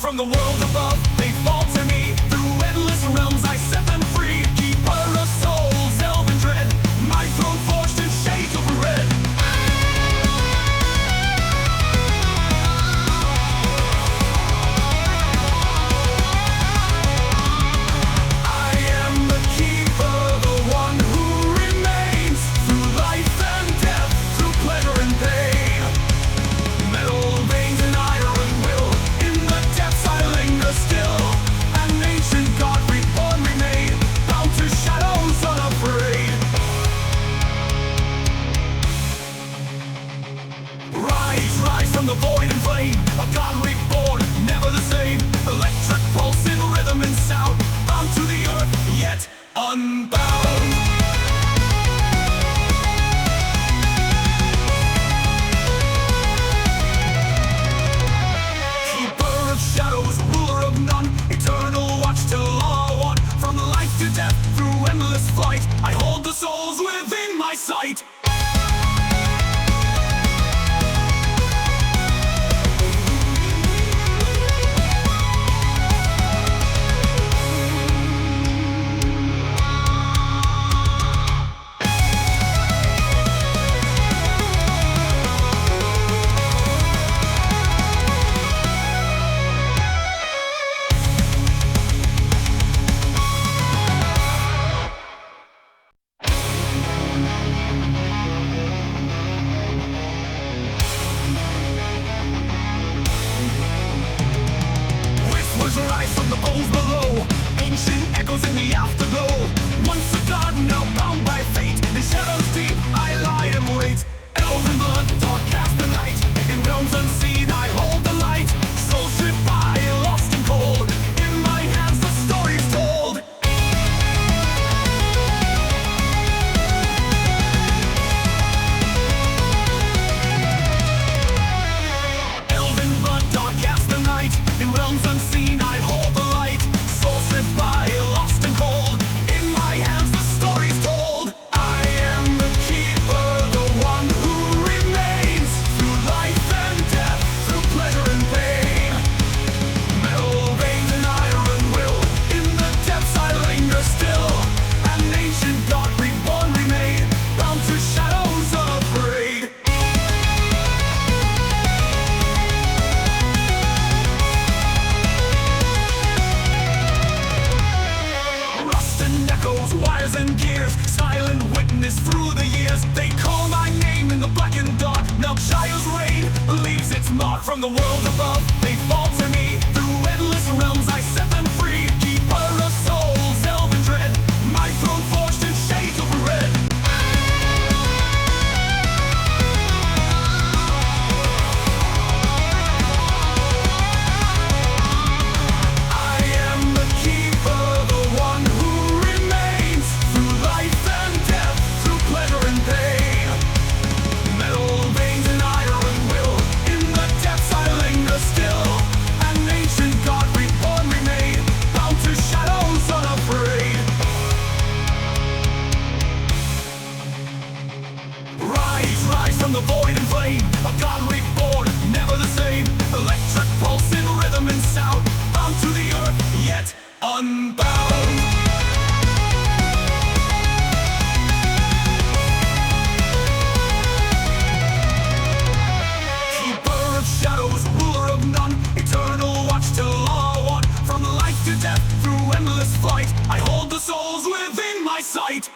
from the world above. They fall to me through endless realms. I set them free. Keeper of souls, elven dread. My throne forged in shades of red. I am the keeper, the one who remains through life and death, through pleasure and pain. Metal veins and iron will, in the depths I linger still. An ancient god reborn remain, bound to shadows unafraid. Rise from the void and flame, a god reborn, never the same. Electric pulse in rhythm and sound, bound to the earth, yet unbound. Keeper of shadows, ruler of none, eternal watch till all one. From life to death, through endless flight, I hold the souls within my sight. Rise from the poles below, ancient echoes in the afterglow. Once a god, now bound by fate, in shadows deep I lie and wait. Elven blood, dark cast the night, in realms unseen I hold the light. Soul ship by, lost and cold, in my hands the story's told. Elven blood, dark cast the night, in realms unseen I hold the light. Soul ship by, lost and cold, in my hands the story's told. I am the keeper, the one who remains through life and death, through pleasure and pain. Metal veins and iron will, in the depths I linger still. An ancient god reborn remain, bound to shadows unafraid. Rust and echoes, wires and gears, silent witness through the years. They call my name in the blackened dark. Melchiah's reign leaves its mark from the world above. They fall to me through endless realms. I set them free. Keeper of souls, elven dread. My throne forged in shades of red. I am the keeper, the one who remains through life and death, through pleasure and pain. Metal veins and iron will, in the depths I linger still. An ancient god reborn remain, bound to shadows unafraid. Rise from the void and flame, a god reborn, never the same. Electric pulse in rhythm and sound, bound to the earth, yet unbound. Keeper of shadows, ruler of none, eternal watch till all one. From life to death, through endless flight, I hold the souls within my sight.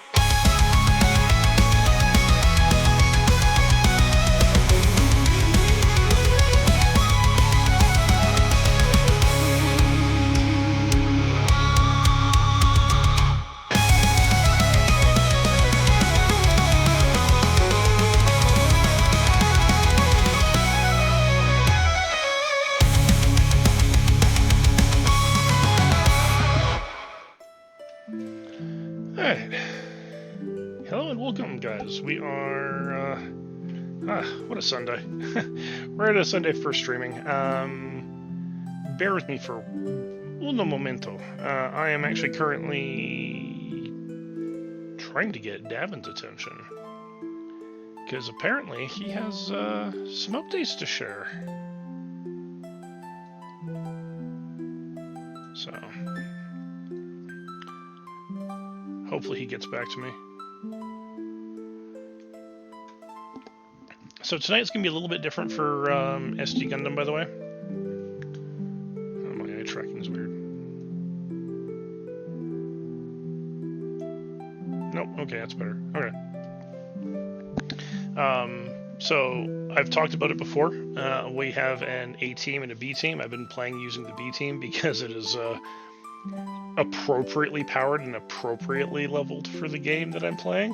Alright. Hello and welcome, guys. We are, what a Sunday. We're at a Sunday for streaming. Bear with me for uno momento. I am actually currently trying to get Davin's attention. Because apparently he has some updates to share. So hopefully he gets back to me. So tonight's going to be a little bit different for SD Gundam, by the way. Oh, my eye tracking's weird. Nope, okay, that's better. Okay. So I've talked about it before. We have an A team and a B team. I've been playing using the B team because it is appropriately powered and appropriately leveled for the game that I'm playing.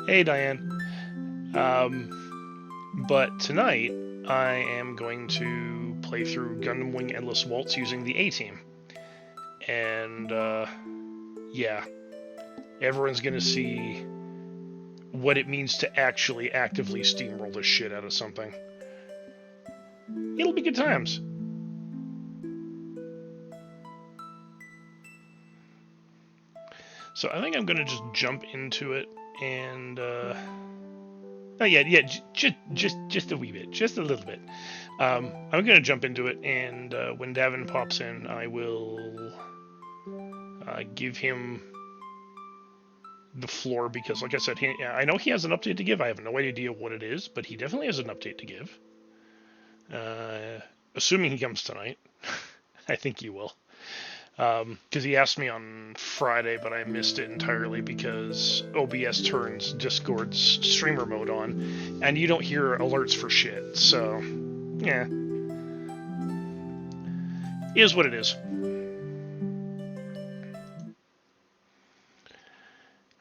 Hey, Diane. But tonight, I am going to play through Gundam Wing Endless Waltz using the A team. And, yeah. Everyone's gonna see what it means to actually actively steamroll the shit out of something. It'll be good times. So I think I'm gonna just jump into it and, oh yeah, just a wee bit, just a little bit. I'm gonna jump into it, and when Davin pops in, I will give him the floor because, like I said, I know he has an update to give. I have no idea what it is, but he definitely has an update to give. Assuming he comes tonight, I think he will. Because he asked me on Friday, but I missed it entirely because OBS turns Discord's streamer mode on, and you don't hear alerts for shit. So, yeah, is what it is.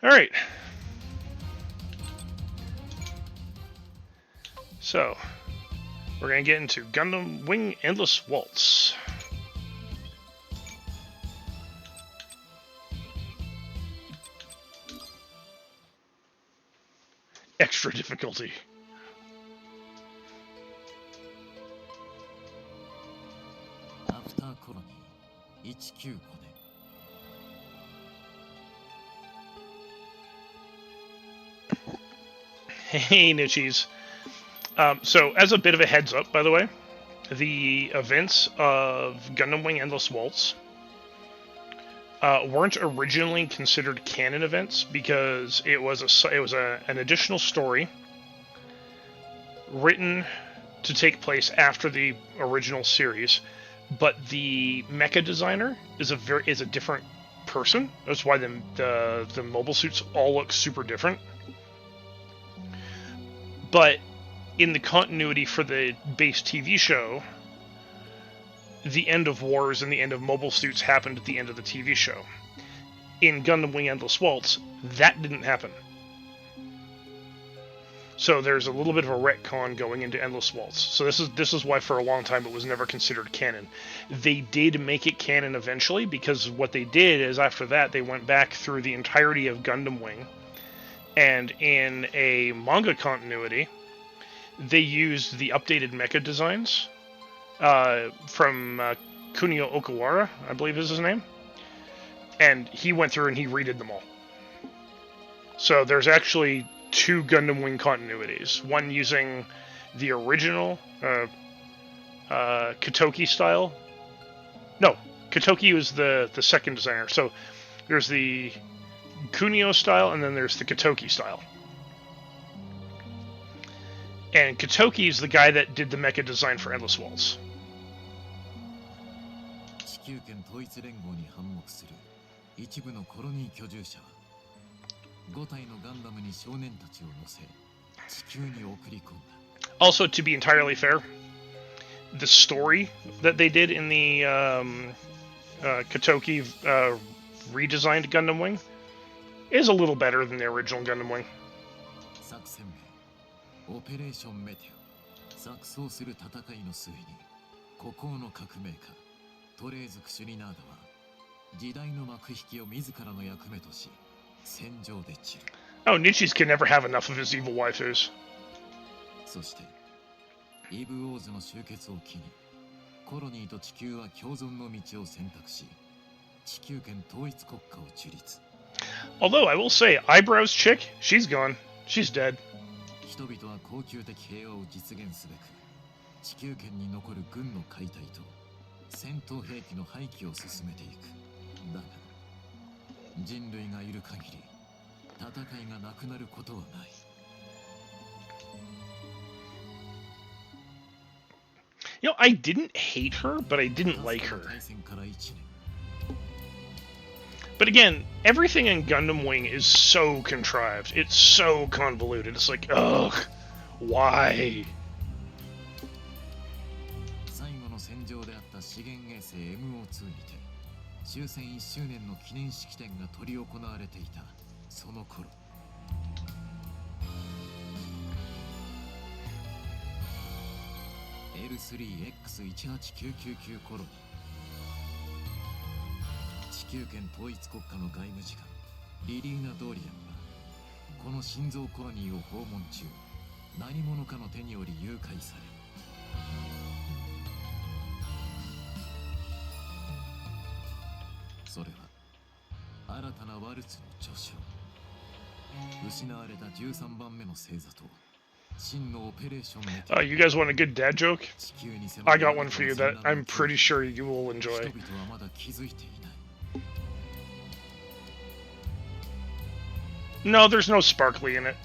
All right. So, we're gonna get into Gundam Wing Endless Waltz. Extra difficulty. After colony, 19 Hey, Nichies. So, as a bit of a heads up, by the way, the events of Gundam Wing Endless Waltz weren't originally considered canon events because it was an additional story written to take place after the original series, but the mecha designer is a different person. That's why the mobile suits all look super different. But in the continuity for the base TV show, the end of wars and the end of mobile suits happened at the end of the TV show. In Gundam Wing Endless Waltz, that didn't happen. So there's a little bit of a retcon going into Endless Waltz. So this is why for a long time it was never considered canon. They did make it canon eventually, because what they did is after that they went back through the entirety of Gundam Wing, and in a manga continuity, they used the updated mecha designs from Kunio Okawara, I believe is his name. And he went through and he redid them all. So there's actually two Gundam Wing continuities. One using the original Katoki style. No, Katoki was the second designer. So there's the Kunio style and then there's the Katoki style. And Katoki is the guy that did the mecha design for Endless Waltz. 地球圏統一連合に反目する一部のコロニー居住者は5体のガンダムに少年たちを乗せ地球に送り込んだ。 Also, to be entirely fair, the story that they did in the Katoki redesigned Gundam Wing is a little better than the original Gundam Wing. 作戦名オペレーションメテオ錯綜する戦いの末に孤高の革命家トレーズ・クシュリナーダは時代の幕引きを自らの役目とし戦場で散る。 Oh, Nichis can never have enough of his evil waifus. そしてイブ・オーズの終結を機にコロニーと地球は共存の道を選択し地球圏統一国家を樹立。 Although I will say, Eyebrows chick, she's gone. She's dead. 人々は恒久的平和を実現すべく地球圏に残る軍の解体と戦闘兵器の廃棄を進めていく。だが人類がいる限り戦いがなくなることはない。You know, I didn't hate her, but I didn't like her. 対戦から1年。 But again, everything in Gundam Wing is so contrived. It's so convoluted. It's like, ugh, why? 最後の戦場であった資源衛星 MO2 にて終戦1周年の記念式典が執り行われていたその頃、L3X18999 コロニー、地球圏統一国家の外務次官リリーナ・ドーリアンはこの心臓コロニーを訪問中、何者かの手により誘拐され、それは新たなワルツの序章、失われた13番目の星座と真のオペレーションメテ You guys want a good dad joke? 地球に迫 I る got one for you that I'm pretty sure you will 人 enjoy. 々はまだ気づいていない。 No, there's no sparkly in it.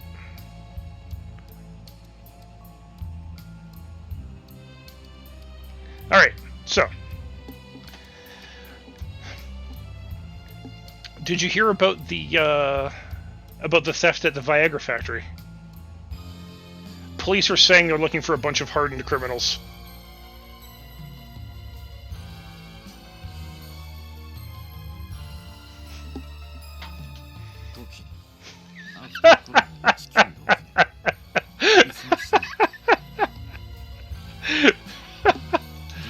Alright, so. Did you hear about the theft at the Viagra factory? Police are saying they're looking for a bunch of hardened criminals. 時にアフタートランの地球をクリスマスに時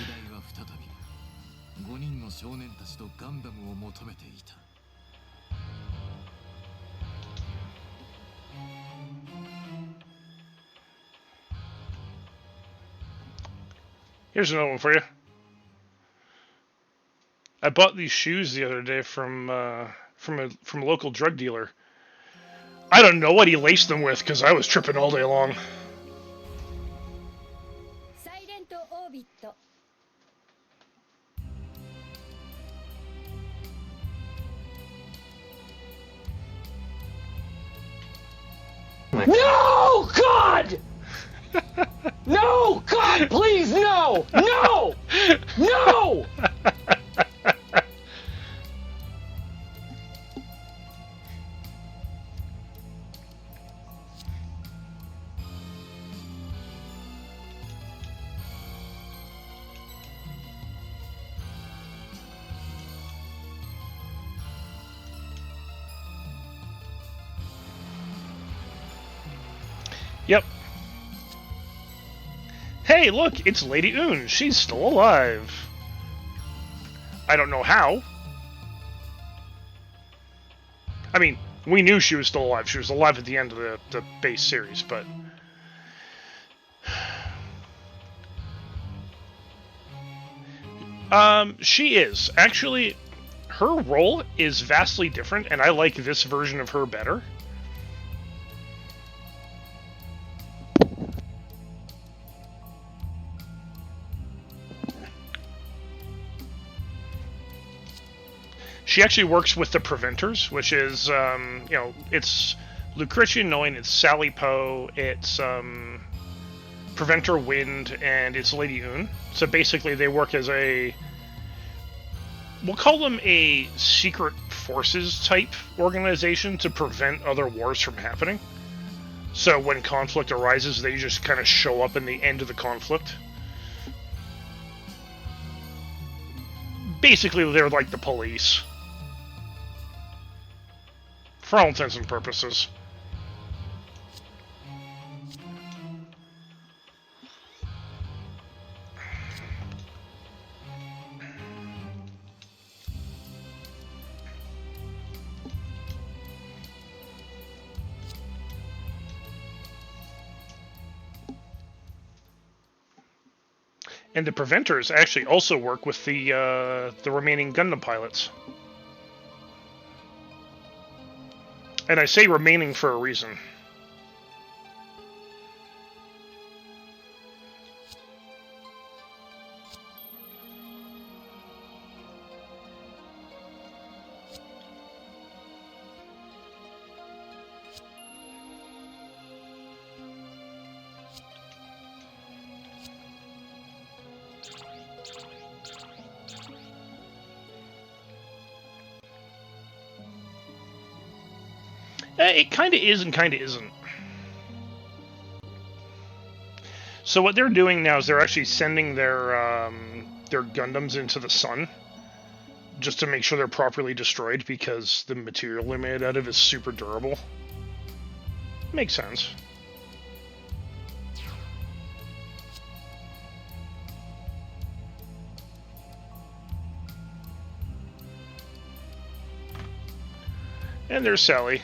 代は再び5人の少年たちとガンダムを求めていた。 Here's another one for you. I bought these shoes the other day from a local drug dealer. I don't know what he laced them with because I was tripping all day long. サイレントオービット No, God! No, God, please, no! No! No! Yep. Hey, look, it's Lady Une. She's still alive. I don't know how. I mean, we knew she was still alive. She was alive at the end of the base series, but... She is. Actually, her role is vastly different, and I like this version of her better. She actually works with the Preventers, which is, it's Lucretia Noin, it's Sally Poe, it's Preventer Wind, and it's Lady Une. So basically they work as a, we'll call them a secret forces type organization to prevent other wars from happening. So when conflict arises, they just kind of show up in the end of the conflict. Basically, they're like the police. For all intents and purposes. And the Preventers actually also work with the remaining Gundam pilots. And I say remaining for a reason. It kind of is and kind of isn't. So what they're doing now is they're actually sending their Gundams into the sun just to make sure they're properly destroyed because the material they're made out of is super durable. Makes sense. And there's Sally.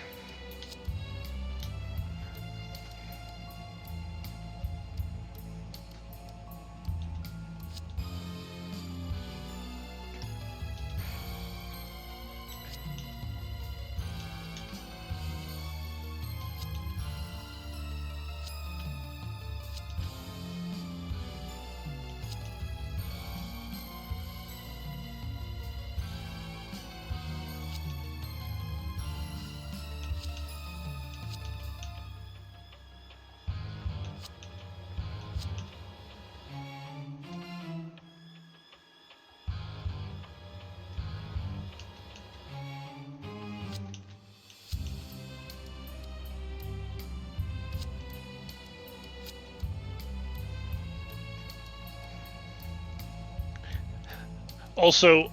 Also,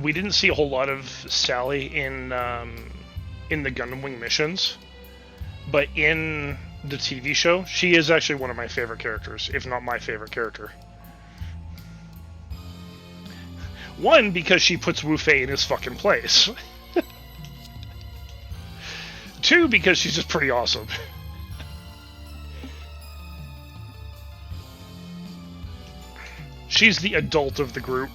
we didn't see a whole lot of Sally in the Gundam Wing missions, but in the TV show, she is actually one of my favorite characters, if not my favorite character. One, because she puts Wu Fei in his fucking place. Two, because she's just pretty awesome. She's the adult of the group.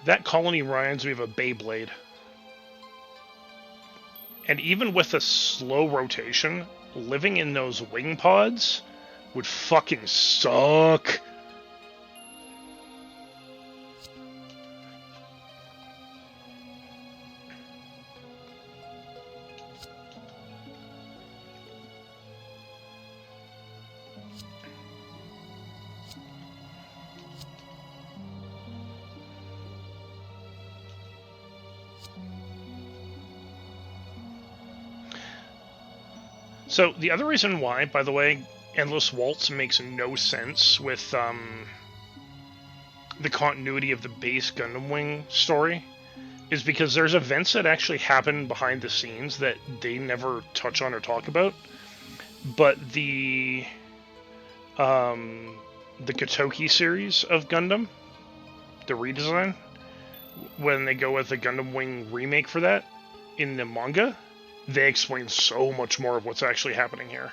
That colony reminds me of a Beyblade. And even with a slow rotation, living in those wing pods would fucking suck. So, the other reason why, by the way, Endless Waltz makes no sense with the continuity of the base Gundam Wing story is because there's events that actually happen behind the scenes that they never touch on or talk about. But the Kotoki series of Gundam, the redesign, when they go with the Gundam Wing remake for that in the manga, they explain so much more of what's actually happening here.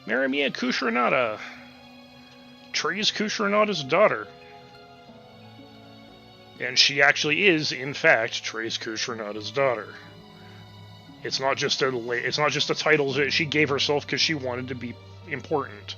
Marimiya Kushranada. Treize Kushranada's daughter. And she actually is, in fact, Treize Kushranada's daughter. It's not just a title that she gave herself because she wanted to be important.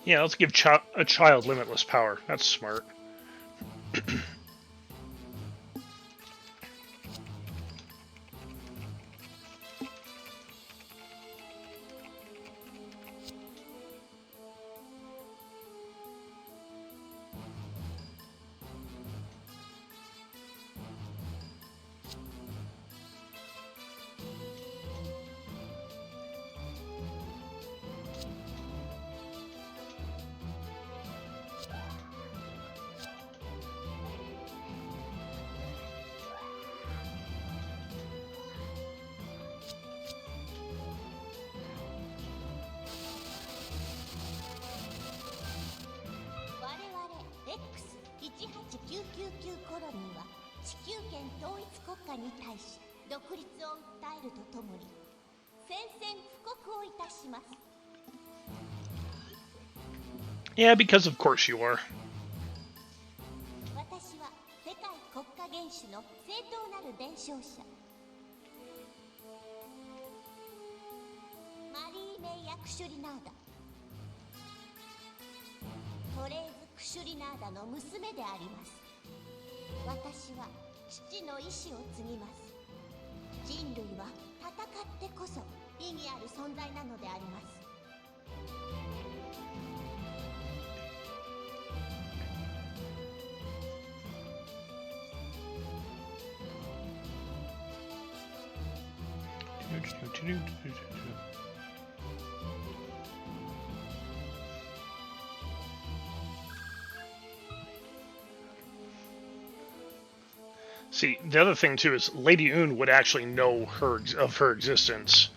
Yeah, let's give a child limitless power. That's smart. 家に対し独立を訴えるとともに宣戦布告をいたします。 Yeah, because of course you are. 私は世界国家元首の正当なる伝承者マリー・メイヤ・クシュリナーダ、トレーズ・クシュリナーダの娘であります。私は父の意志を継ぎます。人類は戦ってこそ意義ある存在なのであります。 See, the other thing too is Lady Une would actually know of her existence.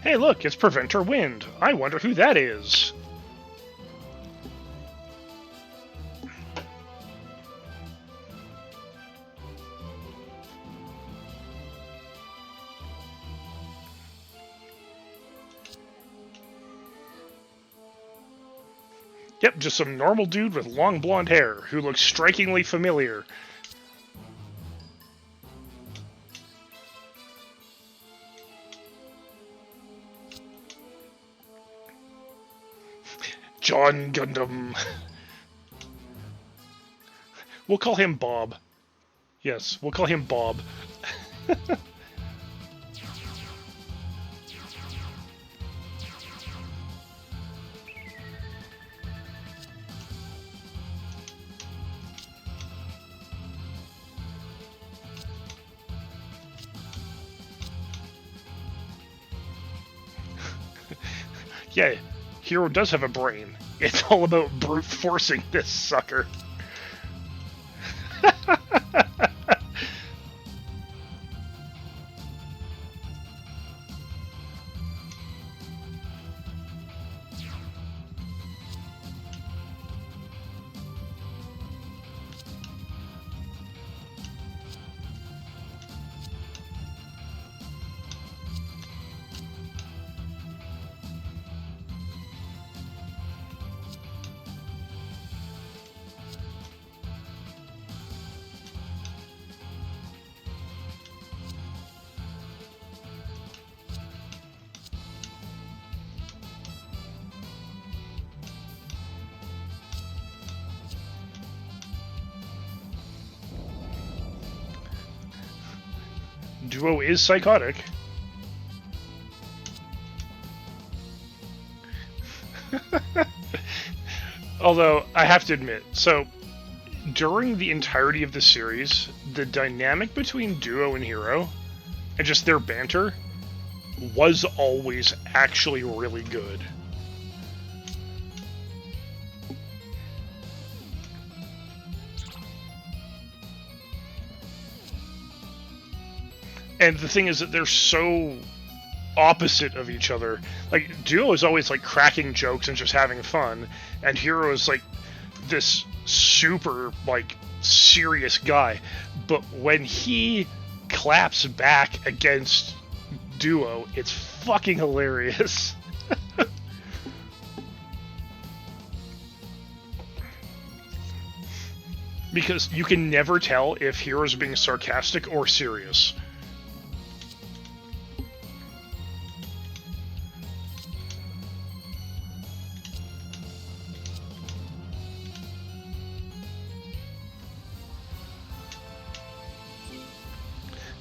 Hey look, it's Preventer Wind. I wonder who that is. Yep, just some normal dude with long blonde hair who looks strikingly familiar. John Gundam. We'll call him Bob. Yes, we'll call him Bob. Yeah, Hero does have a brain. It's all about brute forcing this sucker. Duo is psychotic. Although, I have to admit, so, during the entirety of the series, the dynamic between Duo and Hero, and just their banter, was always actually really good. And the thing is that they're so opposite of each other. Like, Duo is always, like, cracking jokes and just having fun, and Hero is, like, this super, like, serious guy. But when he claps back against Duo, it's fucking hilarious. Because you can never tell if Hero's being sarcastic or serious.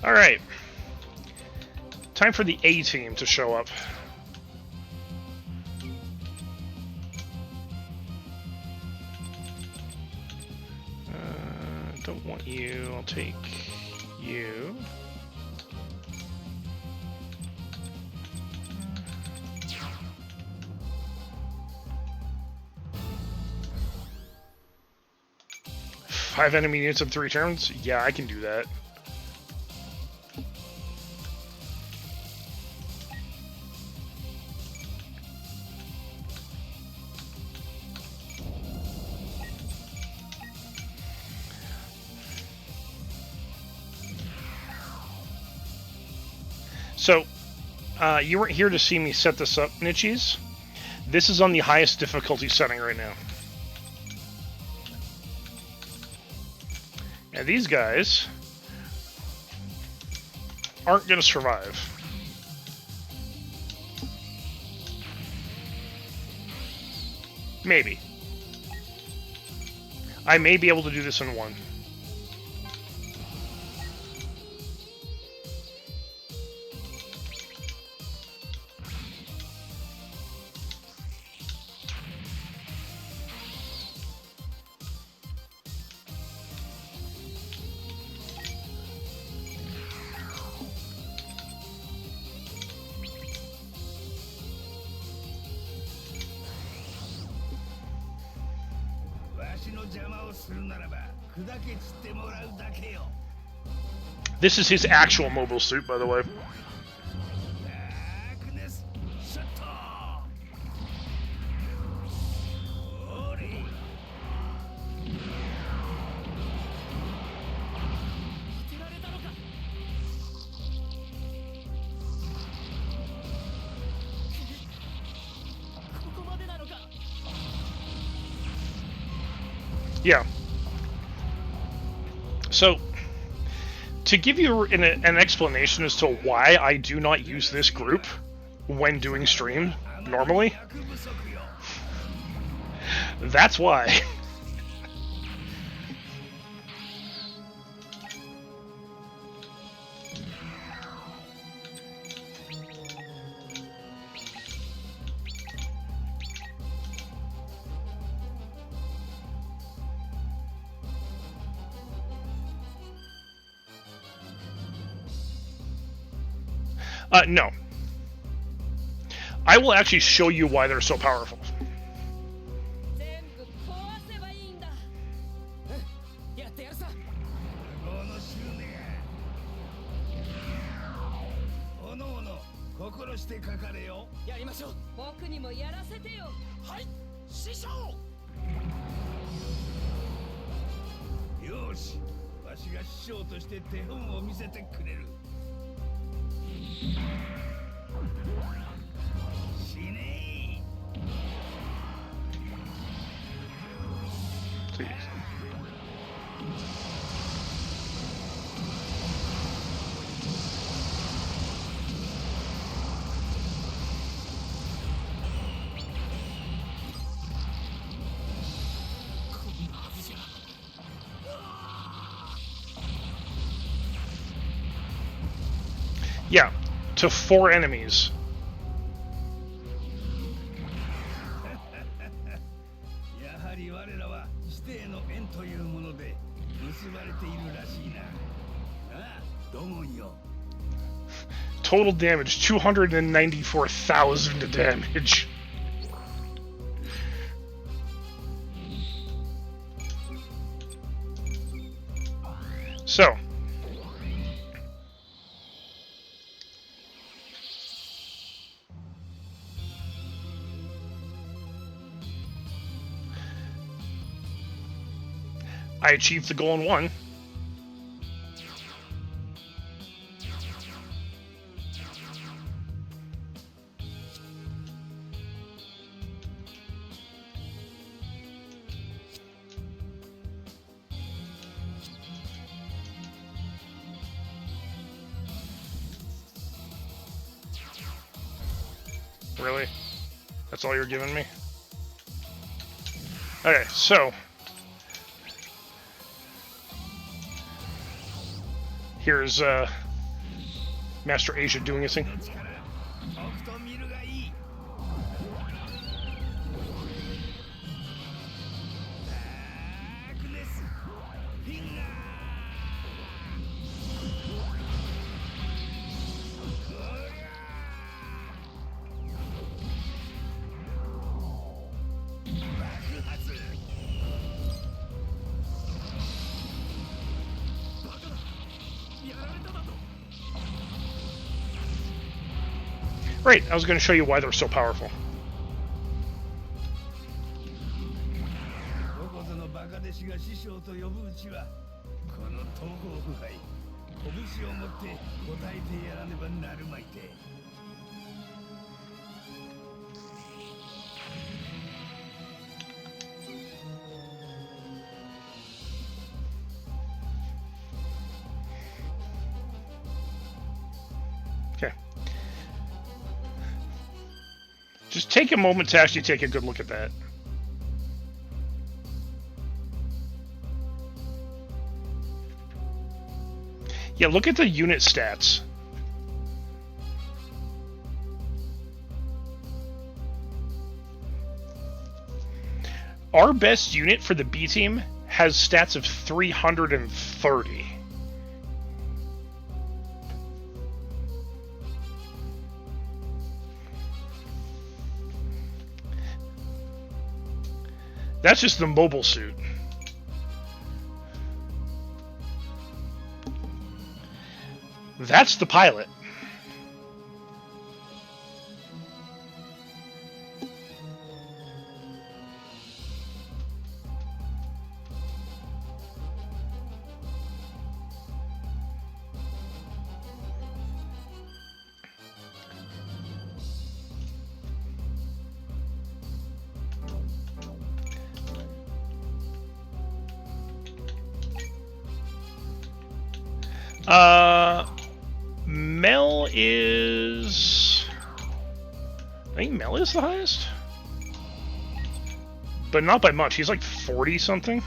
Alright. Time for the A team to show up. Don't want you. I'll take you. Five enemy units in 3 turns? Yeah, I can do that. So, you weren't here to see me set this up, Nichis. This is on the highest difficulty setting right now. And these guys aren't going to survive. Maybe. I may be able to do this in 1. This is his actual mobile suit, by the way. Yeah. So, to give you an explanation as to why I do not use this group when doing stream normally, that's why. No. I will actually show you why they're so powerful. Please. Yeah, to 4 enemies. Total damage, 294,000 damage. So. I achieved the goal in 1. Really? That's all you're giving me? Okay, so here's Master Asia doing his thing. Right, I was going to show you why they're so powerful. どこぞのバカ弟子が師匠と呼ぶうちはこの東方腐敗拳を持って答えてやらねばなるまいて。 Okay. Just take a moment to actually take a good look at that. Yeah, look at the unit stats. Our best unit for the B team has stats of 330. That's just the mobile suit. That's the pilot. Mel is... I think Mel is the highest? But not by much. He's like 40-something.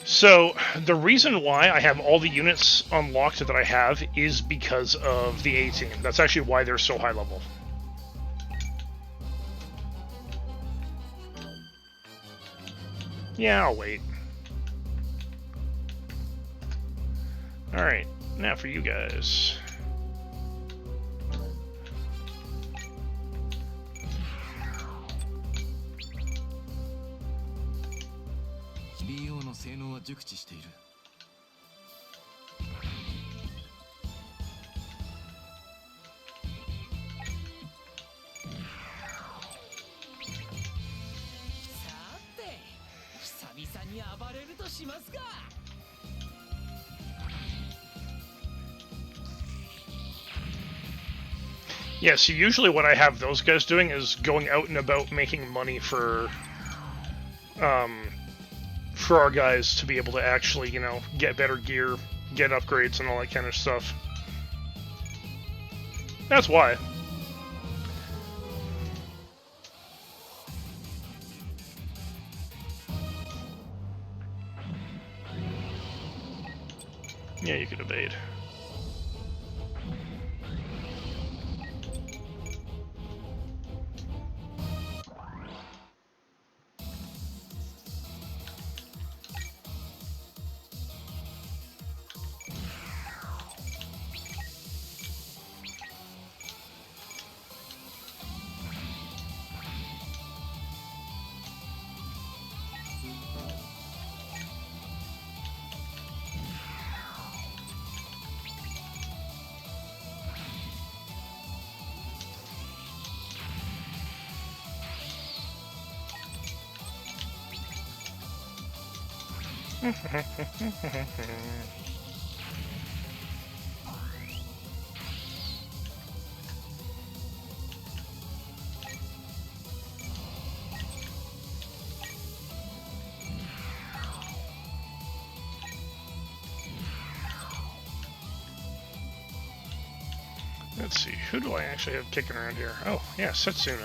So, the reason why I have all the units unlocked that I have is because of the A team. That's actually why they're so high level. Yeah, I'll wait. Alright, now for you guys. Yeah, so usually what I have those guys doing is going out and about making money for our guys to be able to actually, you know, get better gear, get upgrades and all that kind of stuff. That's why. Yeah, you could evade. Let's see, who do I actually have kicking around here? Oh, yeah, Setsuna.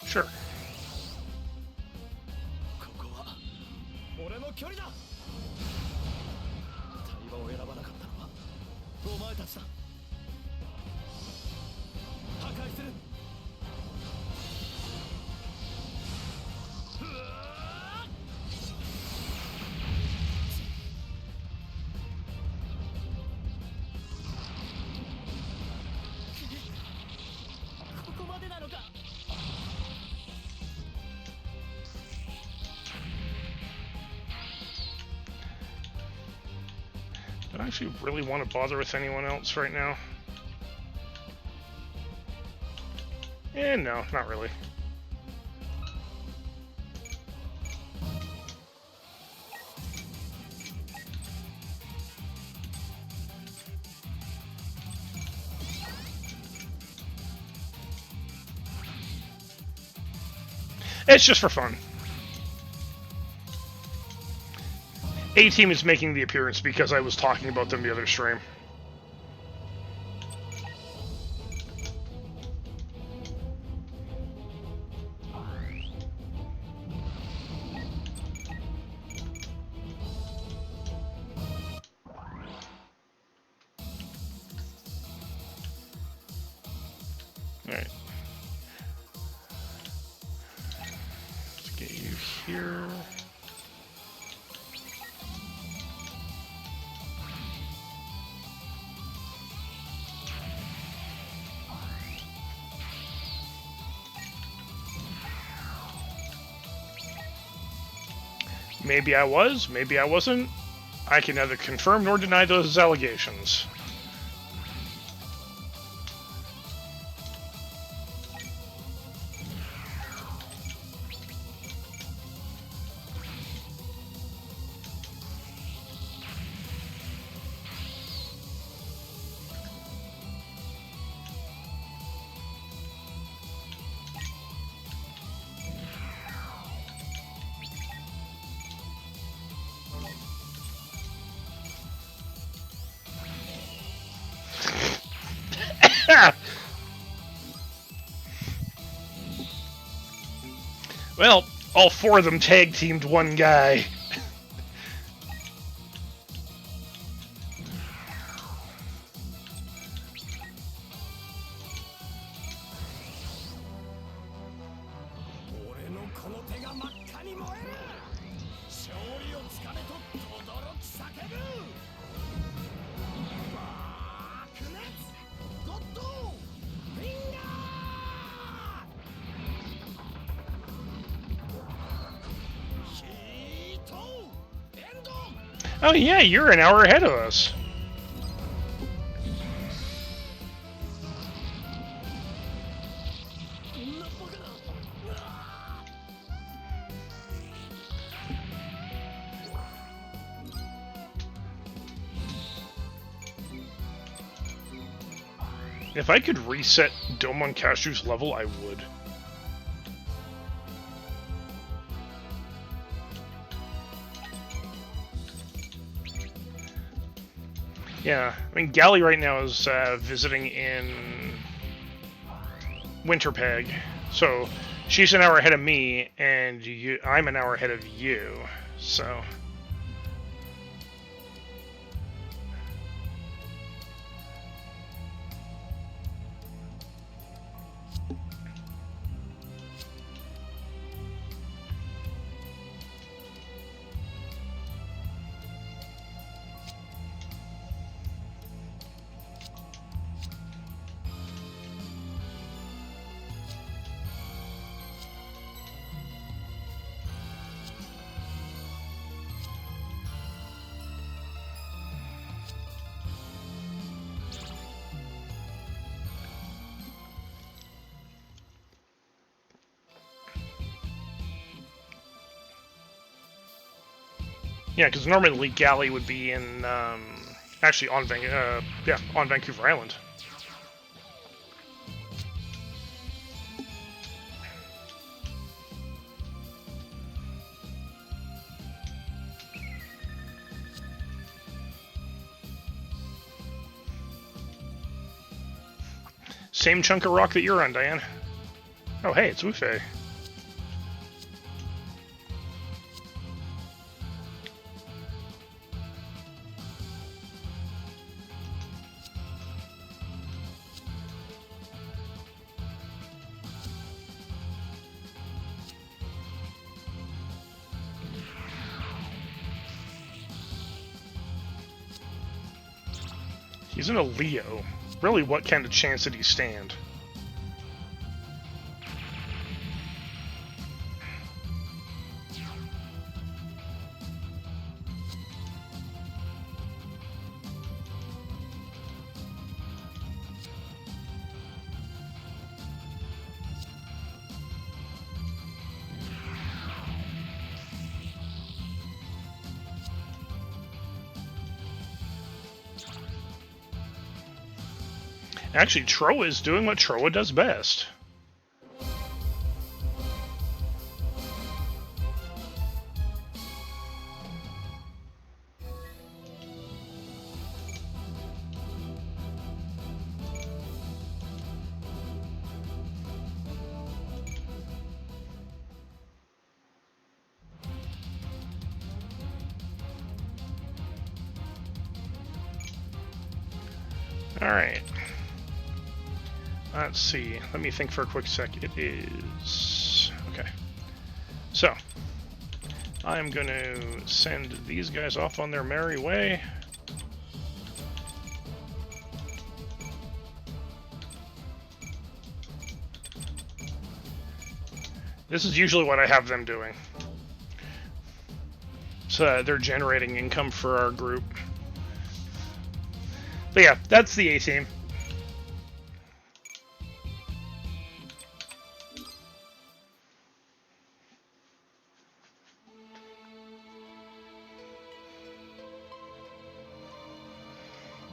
Sure. ここは俺の距離だ。対話を選ばなかったのはお前たちだ。破壊する。I actually really want to bother with anyone else right now. No, not really. It's just for fun. A-Team is making the appearance because I was talking about them the other stream. Alright. Let's get you here. Maybe I was, maybe I wasn't. I can neither confirm nor deny those allegations. Well, all four of them tag-teamed one guy. Oh yeah, you're an hour ahead of us. If I could reset Domon Cashu's level, I would. Yeah, I mean, Gally right now is visiting in Winterpeg, so she's an hour ahead of me, and I'm an hour ahead of you, so... Yeah, because normally Gally would be in, actually on on Vancouver Island. Same chunk of rock that you're on, Diane. Oh, hey, it's Wufei. He's in a Leo. Really, what kind of chance did he stand? Actually, Troa is doing what Troa does best. Alright. Let's see. Let me think for a quick sec. It is... Okay. So, I'm going to send these guys off on their merry way. This is usually what I have them doing. So they're generating income for our group. But yeah, that's the A-team.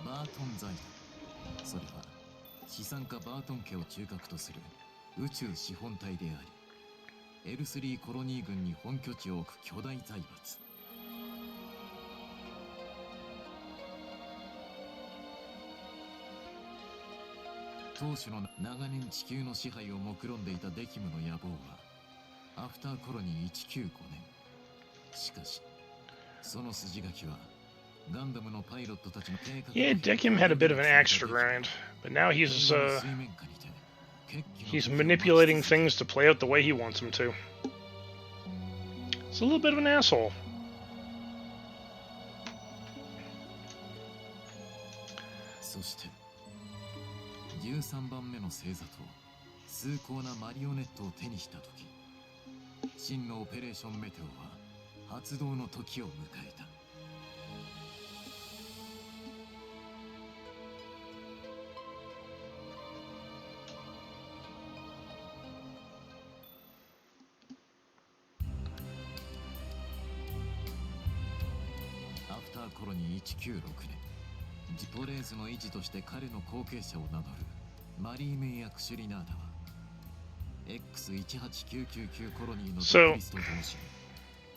Barton 財団。それは資産家バートン家を中核とする宇宙資本体であり、L3 コロニー軍に本拠地を置く巨大財閥。当初の長年地球の支配を目論んでいたデキムの野望はアフターコロニー195年。しかしその筋書きはガンダムのパイロットたちの計画。 Yeah, Dekim had a bit of an axe to grind, but now he's manipulating things to play out the way he wants them to. It's a little bit of an asshole. そして13番目の星座と崇高なマリオネットを手にした時、真のオペレーションメテオは発動の時を迎えた。アフターコロニー196年、トレーズの維持として彼の後継者を名乗るマリーメイヤ・クシュリナーダは X18999 コロニーの独立と同時に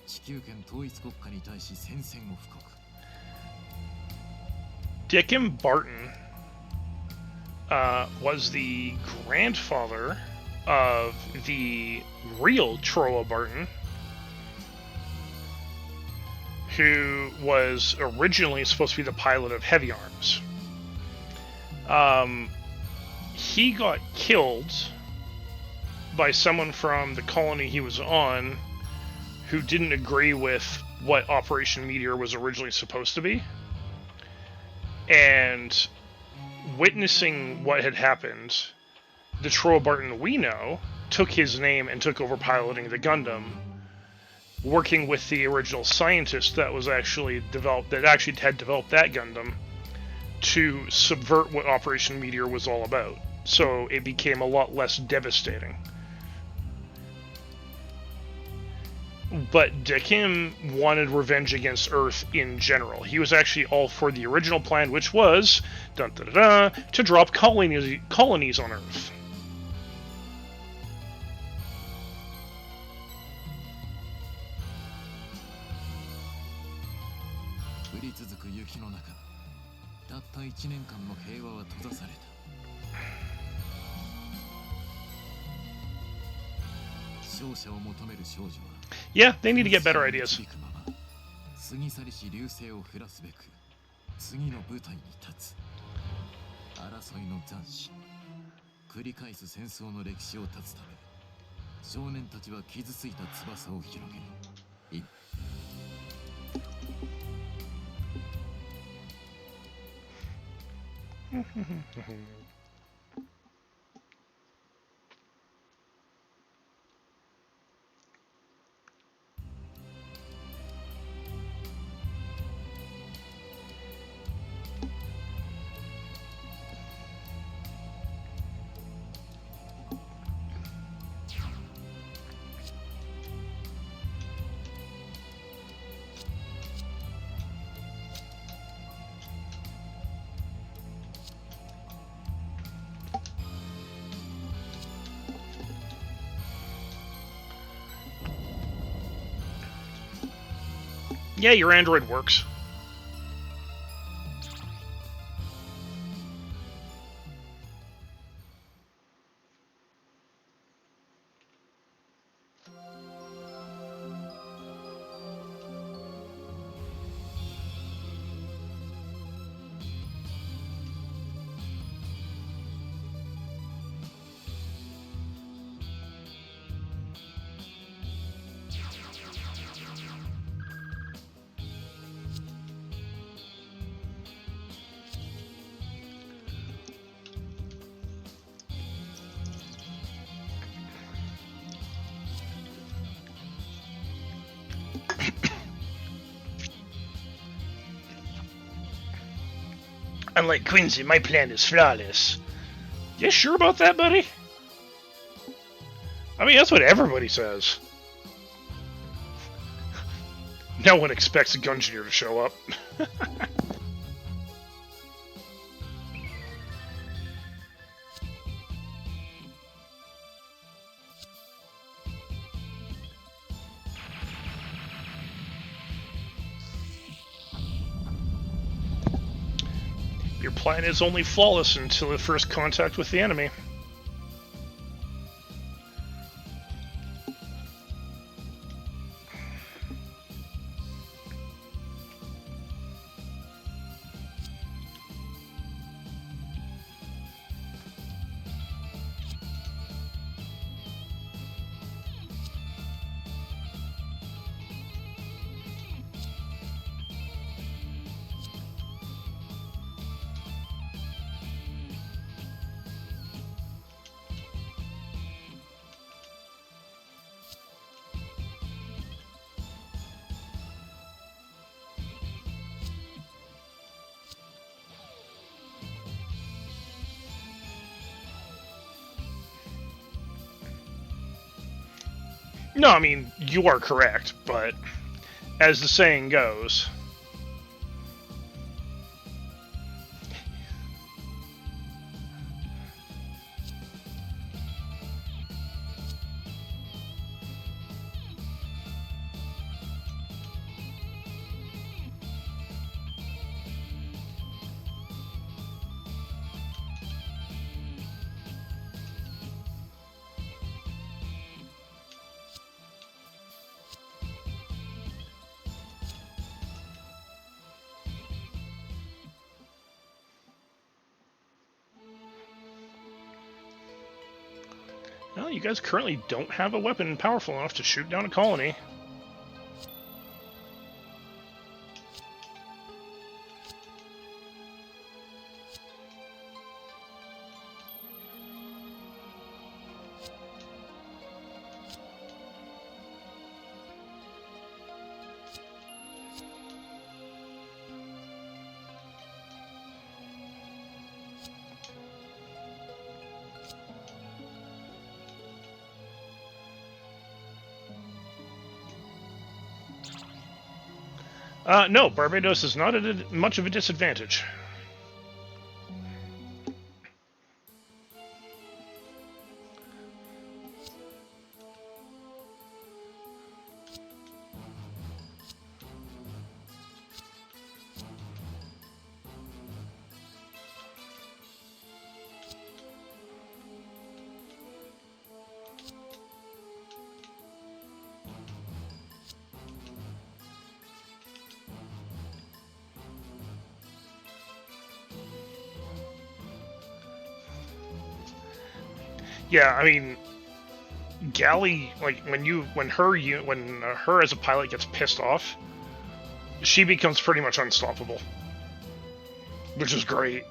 地球圏統一国家に対し宣戦を布告。Dekim Barton was the grandfather of the real Troa Barton, who was originally supposed to be the pilot of Heavy Arms. He got killed by someone from the colony he was on who didn't agree with what Operation Meteor was originally supposed to be. And witnessing what had happened, the Troa Barton we know took his name and took over piloting the Gundam, working with the original scientist that was actually developed, that actually had developed that Gundam, to subvert what Operation Meteor was all about. So it became a lot less devastating. But Dekim wanted revenge against Earth in general. He was actually all for the original plan, which was to drop colonies on Earth. 降り続く雪の中、たった1年間の平和は閉ざされた。勝者を求める少女は Yeah, they need to get better ideas. 過ぎ去りし流星を降らすべく次の舞台に立つ。争いの残滓、繰り返す戦争の歴史を断つため、少年たちは傷ついた翼を広げ、Yeah, your Android works. Unlike Quincy, my plan is flawless. You sure about that, buddy? I mean, that's what everybody says. No one expects a Gungeoneer to show up. Your plan is only flawless until the first contact with the enemy. No, I mean, you are correct, but as the saying goes... Well, you guys currently don't have a weapon powerful enough to shoot down a colony. No, Barbados is not at much of a disadvantage. Yeah, I mean, Galley, like when her as a pilot gets pissed off, she becomes pretty much unstoppable, which is great.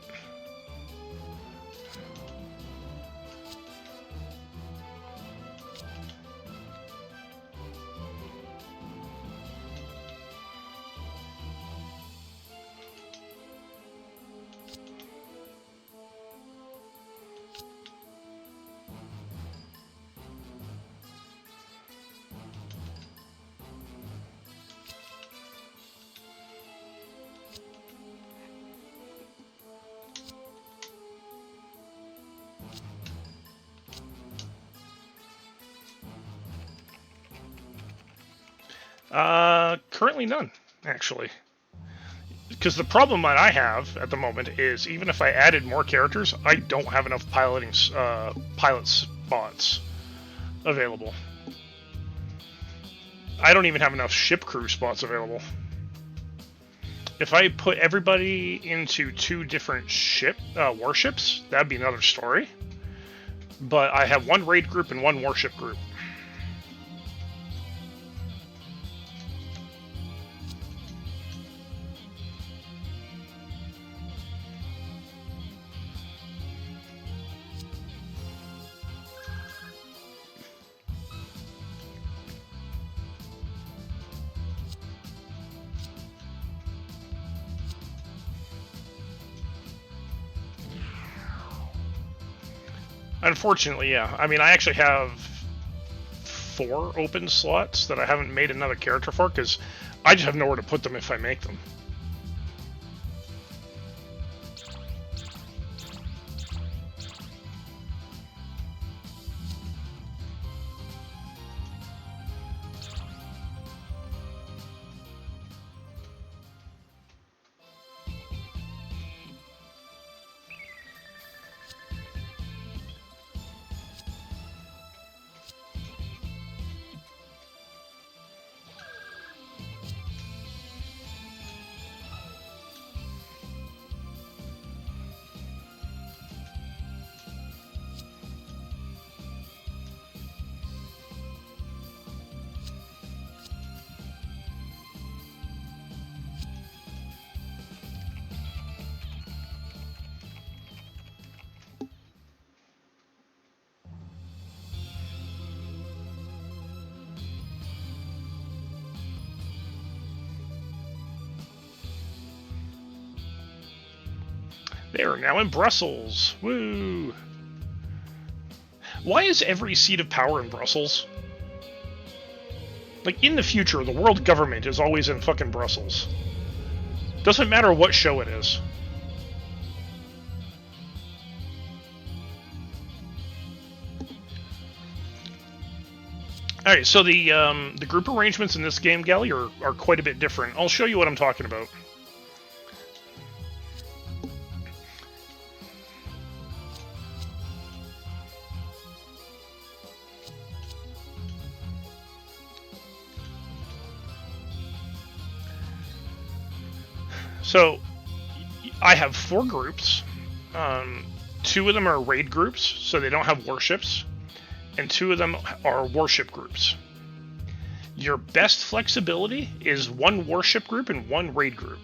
Currently none. actually. Because the problem that I have at the moment is even if I added more characters, I don't have enough pilot spots available. I don't even have enough ship crew spots available. If I put everybody into 2 different warships, that'd be another story. But I have 1 raid group and 1 warship group. Unfortunately, yeah. I mean, I actually have 4 open slots that I haven't made another character for, because I just have nowhere to put them if I make them. They are now in Brussels. Woo! Why is every seat of power in Brussels? Like, in the future, the world government is always in fucking Brussels. Doesn't matter what show it is. Alright, so the group arrangements in this game, Gally, are quite a bit different. I'll show you what I'm talking about. So, I have 4 groups. 2 of them are raid groups, so they don't have warships. And 2 of them are warship groups. Your best flexibility is 1 warship group and 1 raid group.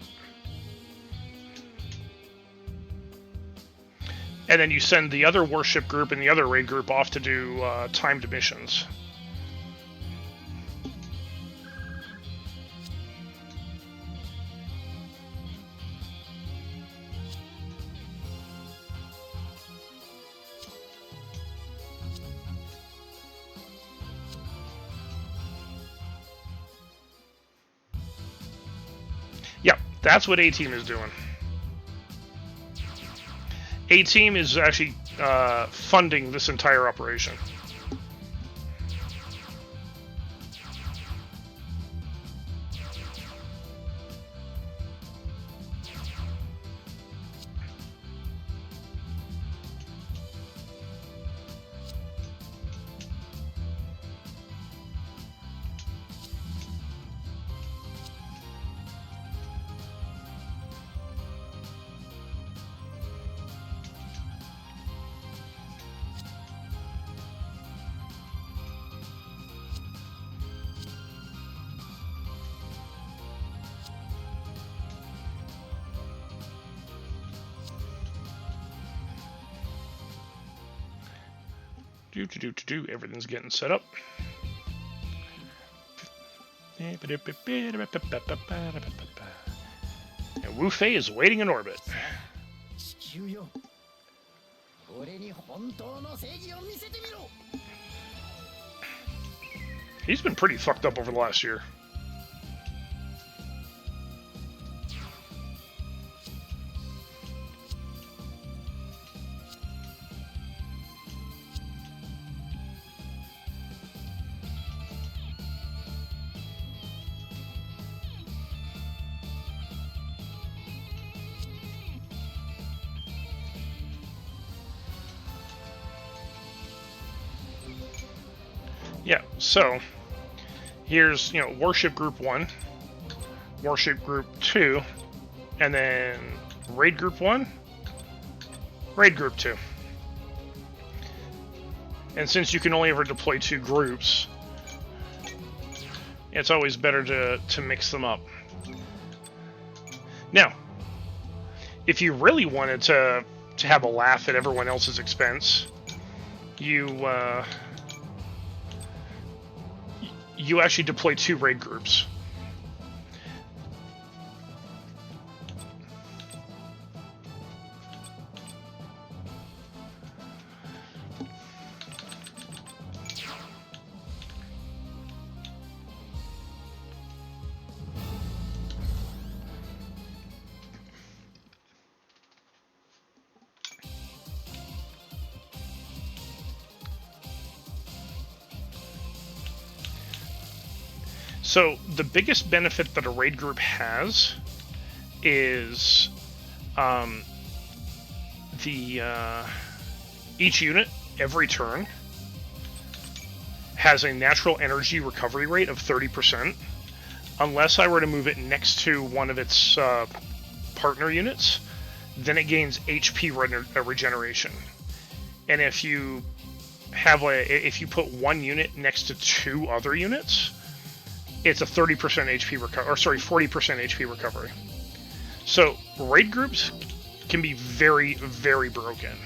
And then you send the other warship group and the other raid group off to do timed missions. Yep, that's what A-Team is doing. A-Team is actually funding this entire operation. Everything's getting set up. And Wu Fei is waiting in orbit. He's been pretty fucked up over the last year. Yeah, so here's, Warship Group 1, Warship Group 2, and then Raid Group 1, Raid Group 2. And since you can only ever deploy 2 groups, it's always better to mix them up. Now, if you really wanted to have a laugh at everyone else's expense, you actually deploy 2 raid groups. So the biggest benefit that a raid group has is each unit every turn has a natural energy recovery rate of 30%, unless I were to move it next to one of its partner units. Then it gains HP regeneration, and if you put one unit next to 2 other units, it's a 30% HP recovery, or sorry, 40% HP recovery. So raid groups can be very, very broken.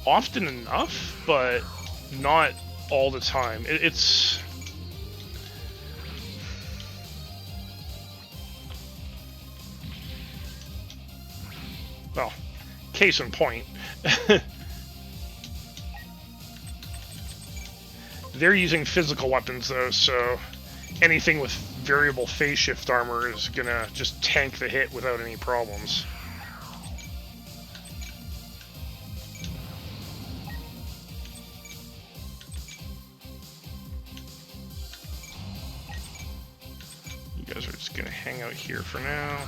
Often enough, but not all the time. It's well, case in point. They're using physical weapons though, so anything with variable phase shift armor is gonna just tank the hit without any problems. You guys are just gonna hang out here for now.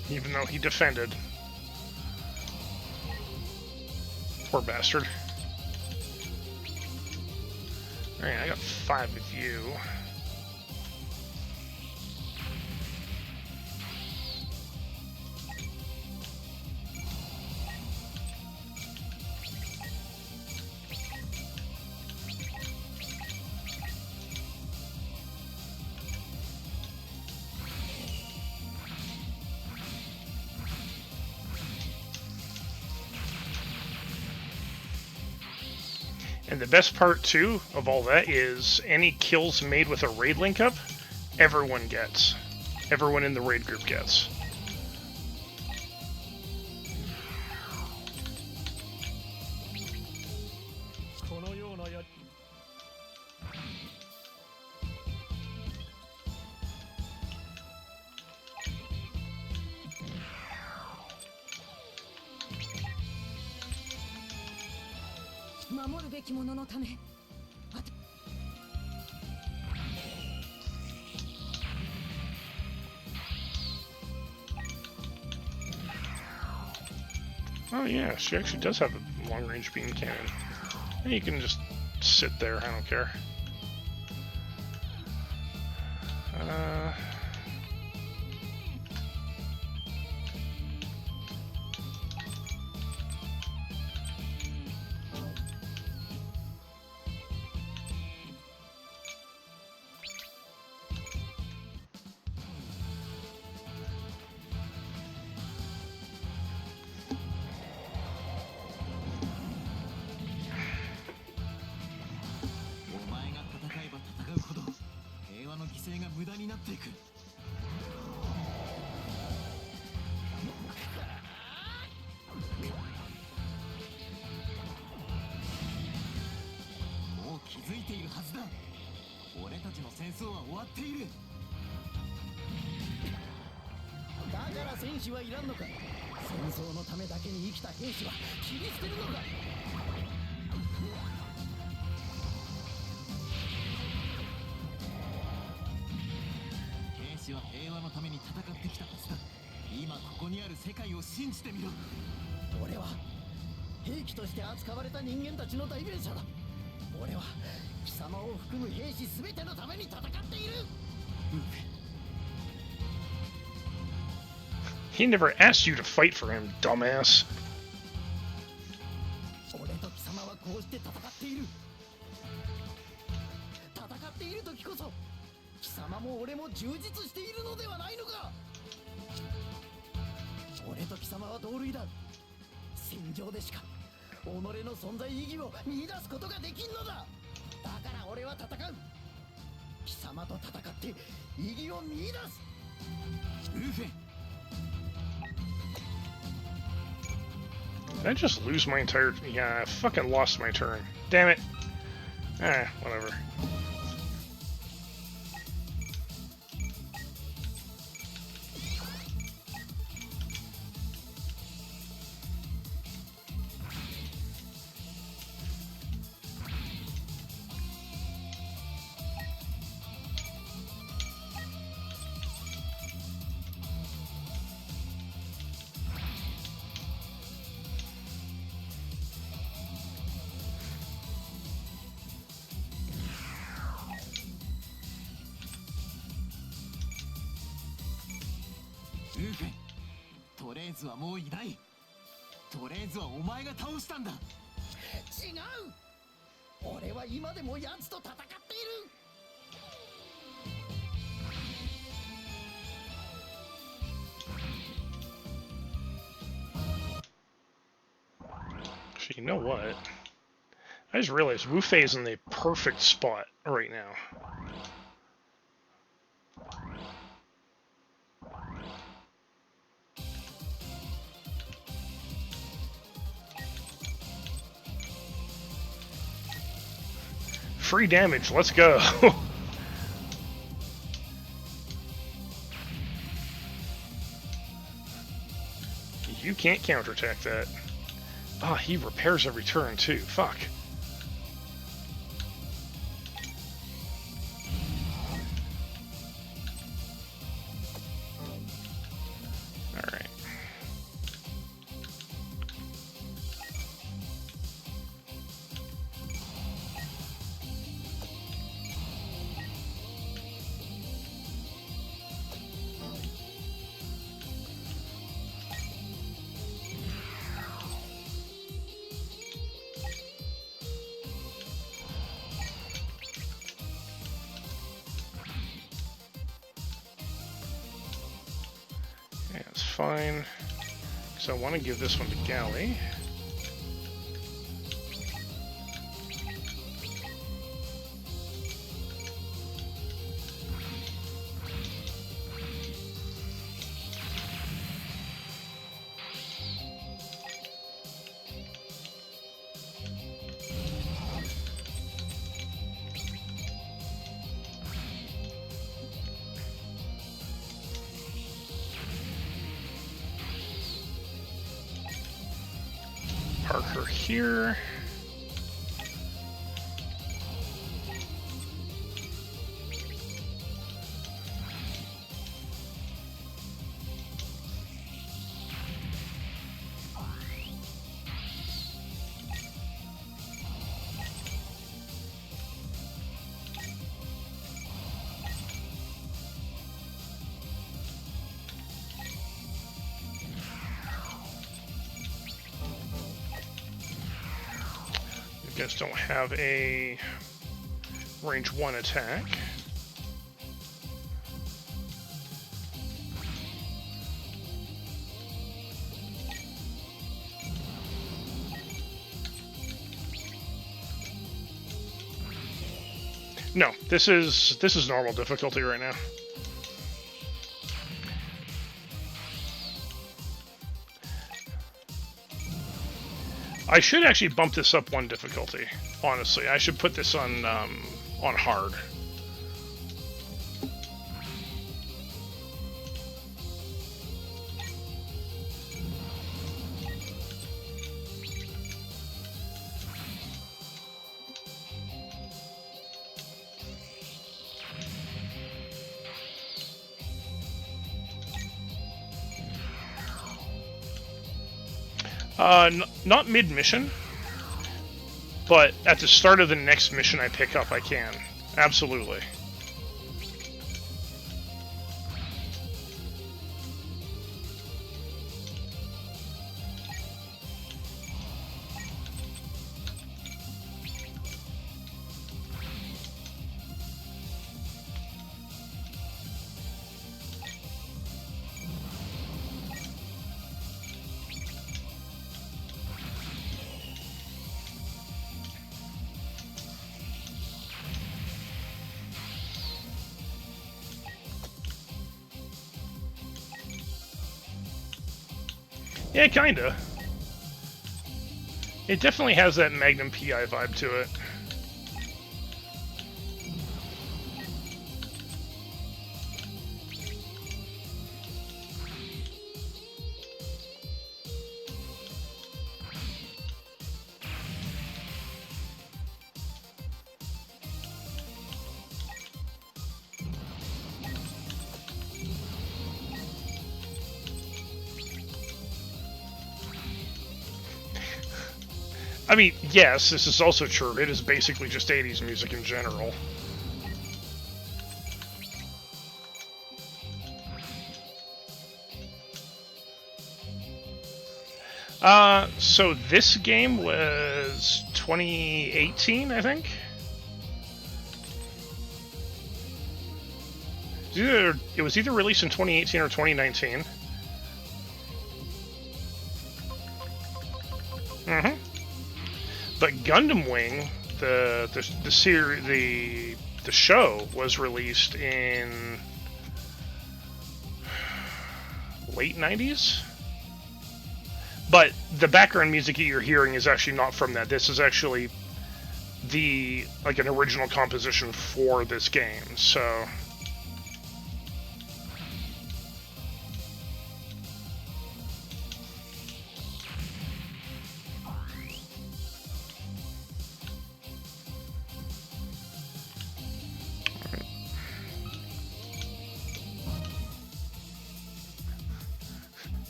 Even though he defended. Poor bastard. Alright, I got 5 of you. And the best part, too, of all that is any kills made with a raid link up, everyone gets. Everyone in the raid group gets. 守るべき者のため。 Oh yeah, she actually does have a long-range beam cannon. And you can just sit there, I don't care. He never asked you to fight for him, dumbass. 俺と貴様はこうして戦っている。戦っている時こそ貴様も俺も充実しているのではないのか。俺と貴様は同類だ。戦場でしか己の存在意義を見出すことができんのだ。だから俺は戦う。貴様と戦って意義を見出す。ルフェ Did I just lose my entire... Yeah, I fucking lost my turn. Damn it. Whatever. Torez はもういない。Torez はお前が倒したんだ。違う。俺は今でも奴と戦っている。Actually, you know what? I just realized Wu Fei's in the perfect spot right now. Free damage, let's go. You can't counterattack that. Ah, he repairs every turn too. Fuck. Alright. Fine. So I want to give this one to Galley. Park her here. Just don't have a range 1 attack. No, this is normal difficulty right now. I should actually bump this up 1 difficulty. Honestly, I should put this on hard. Not mid-mission, but at the start of the next mission I pick up, I can. Absolutely. Yeah, kinda. It definitely has that Magnum PI vibe to it. I mean, yes, this is also true. It is basically just 80s music in general. So this game was 2018, I think? It was either released in 2018 or 2019. Mm-hmm. But Gundam Wing, the show was released in late 90s. But the background music that you're hearing is actually not from that. This is actually an original composition for this game. So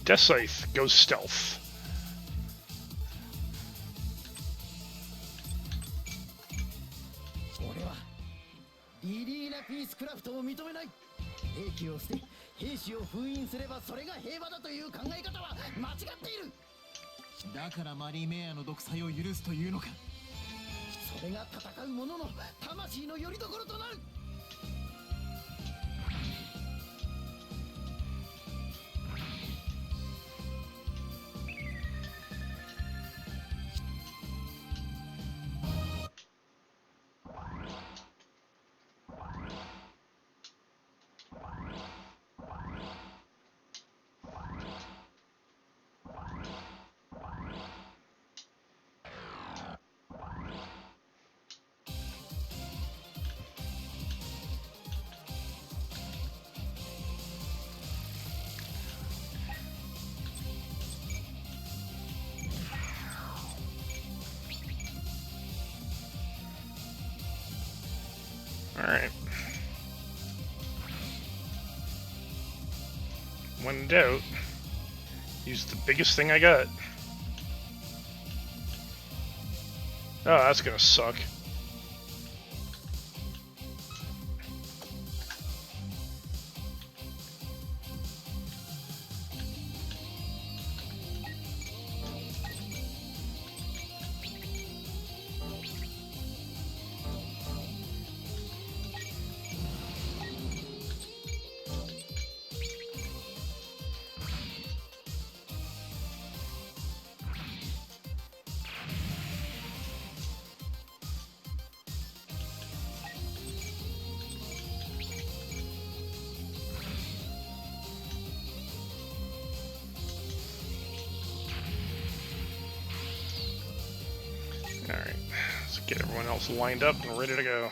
Death Scythe goes stealth. Alright. When in doubt, use the biggest thing I got. Oh, that's gonna suck. Get everyone else lined up and ready to go.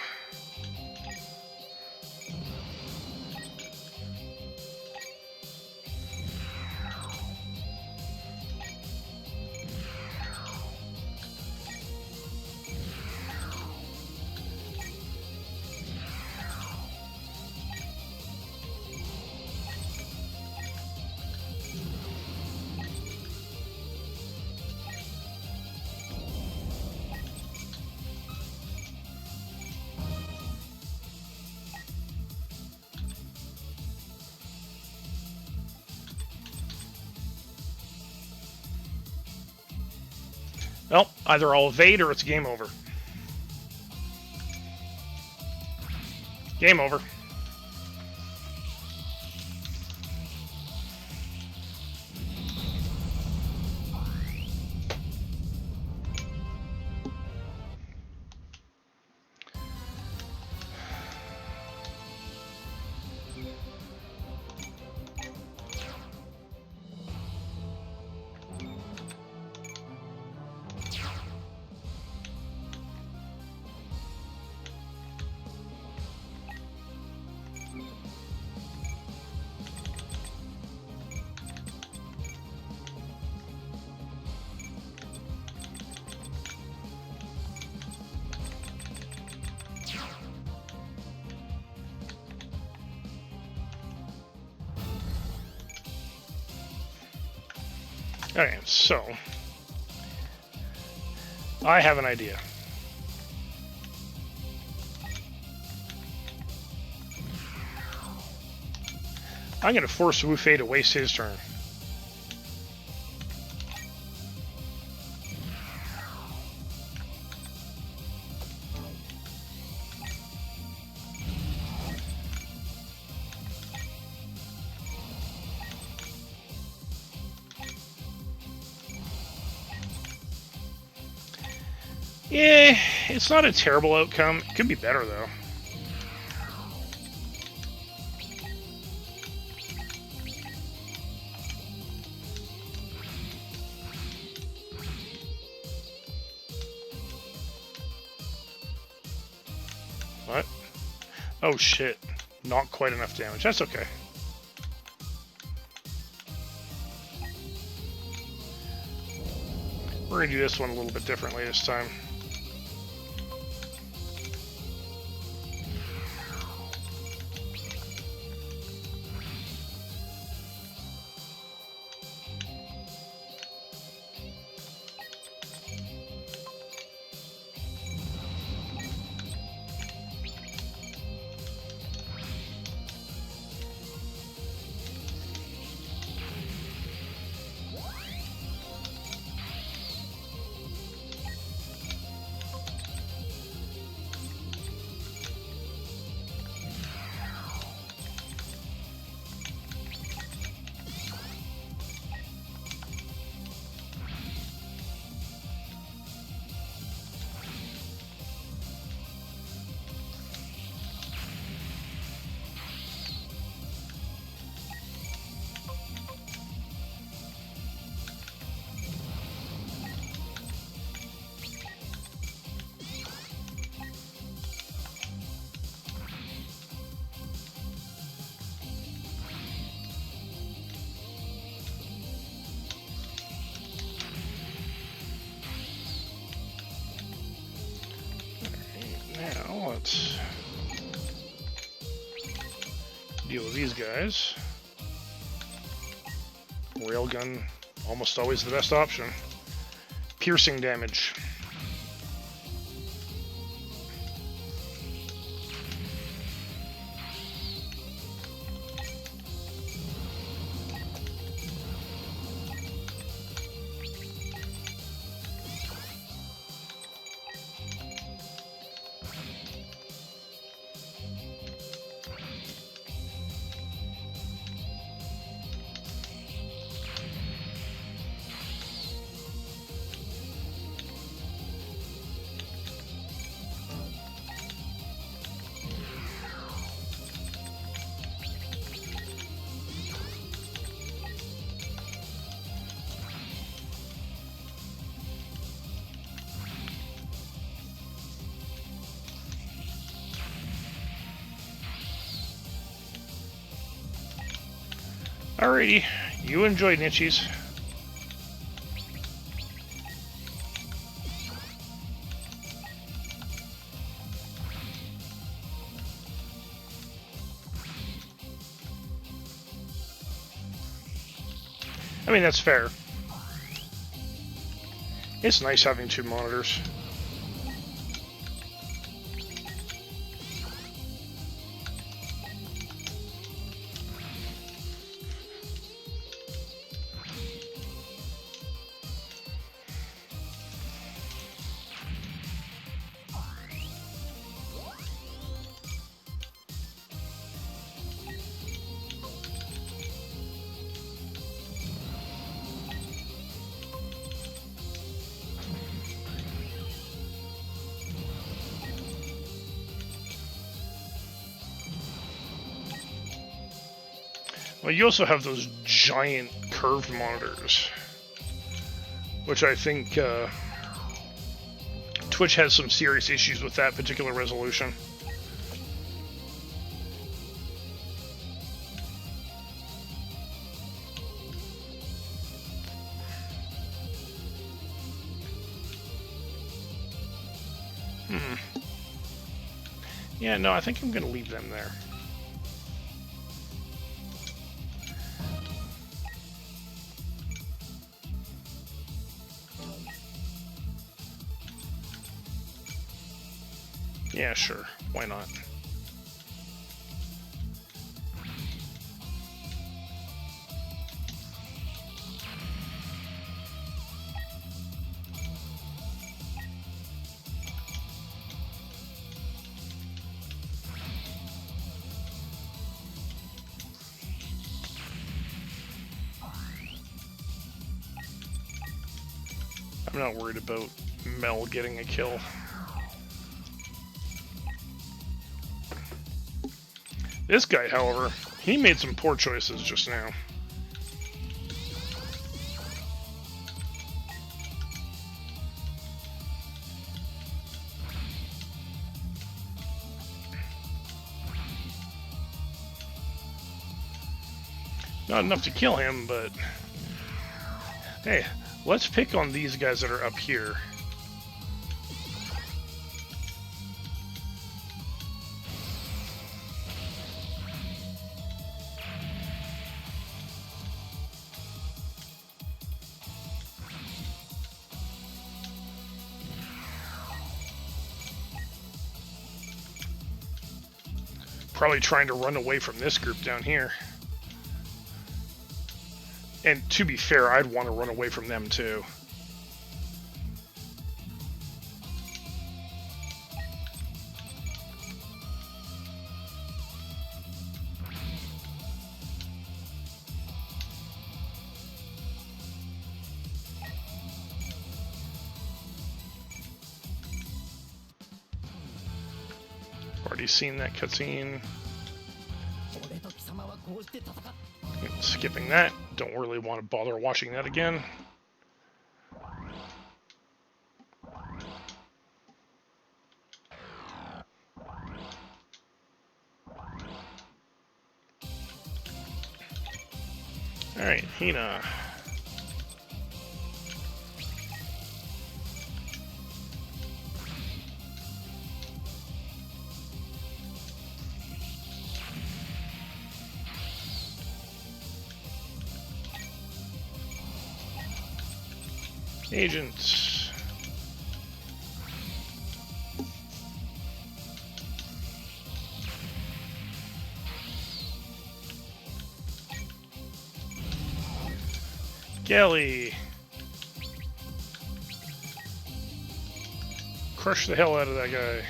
Well, either I'll evade or it's game over. Game over. Okay, so I have an idea. I'm going to force Wu Fei to waste his turn. Yeah, it's not a terrible outcome. It could be better, though. What? Oh, shit. Not quite enough damage. That's okay. We're going to do this one a little bit differently this time. Now let's deal with these guys. Railgun, almost always the best option. Piercing damage. Alrighty, you enjoy Nichies. I mean, that's fair. It's nice having two monitors. Well, you also have those giant curved monitors, which I think Twitch has some serious issues with that particular resolution. Yeah, no, I think I'm going to leave them there. Yeah, sure. Why not? I'm not worried about Mel getting a kill. This guy, however, he made some poor choices just now. Not enough to kill him, but hey, let's pick on these guys that are up here. Probably trying to run away from this group down here. And to be fair, I'd want to run away from them too. Already seen that cutscene. Skipping that. Don't really want to bother watching that again. Alright, Hina. Agents. Galley. Crush the hell out of that guy.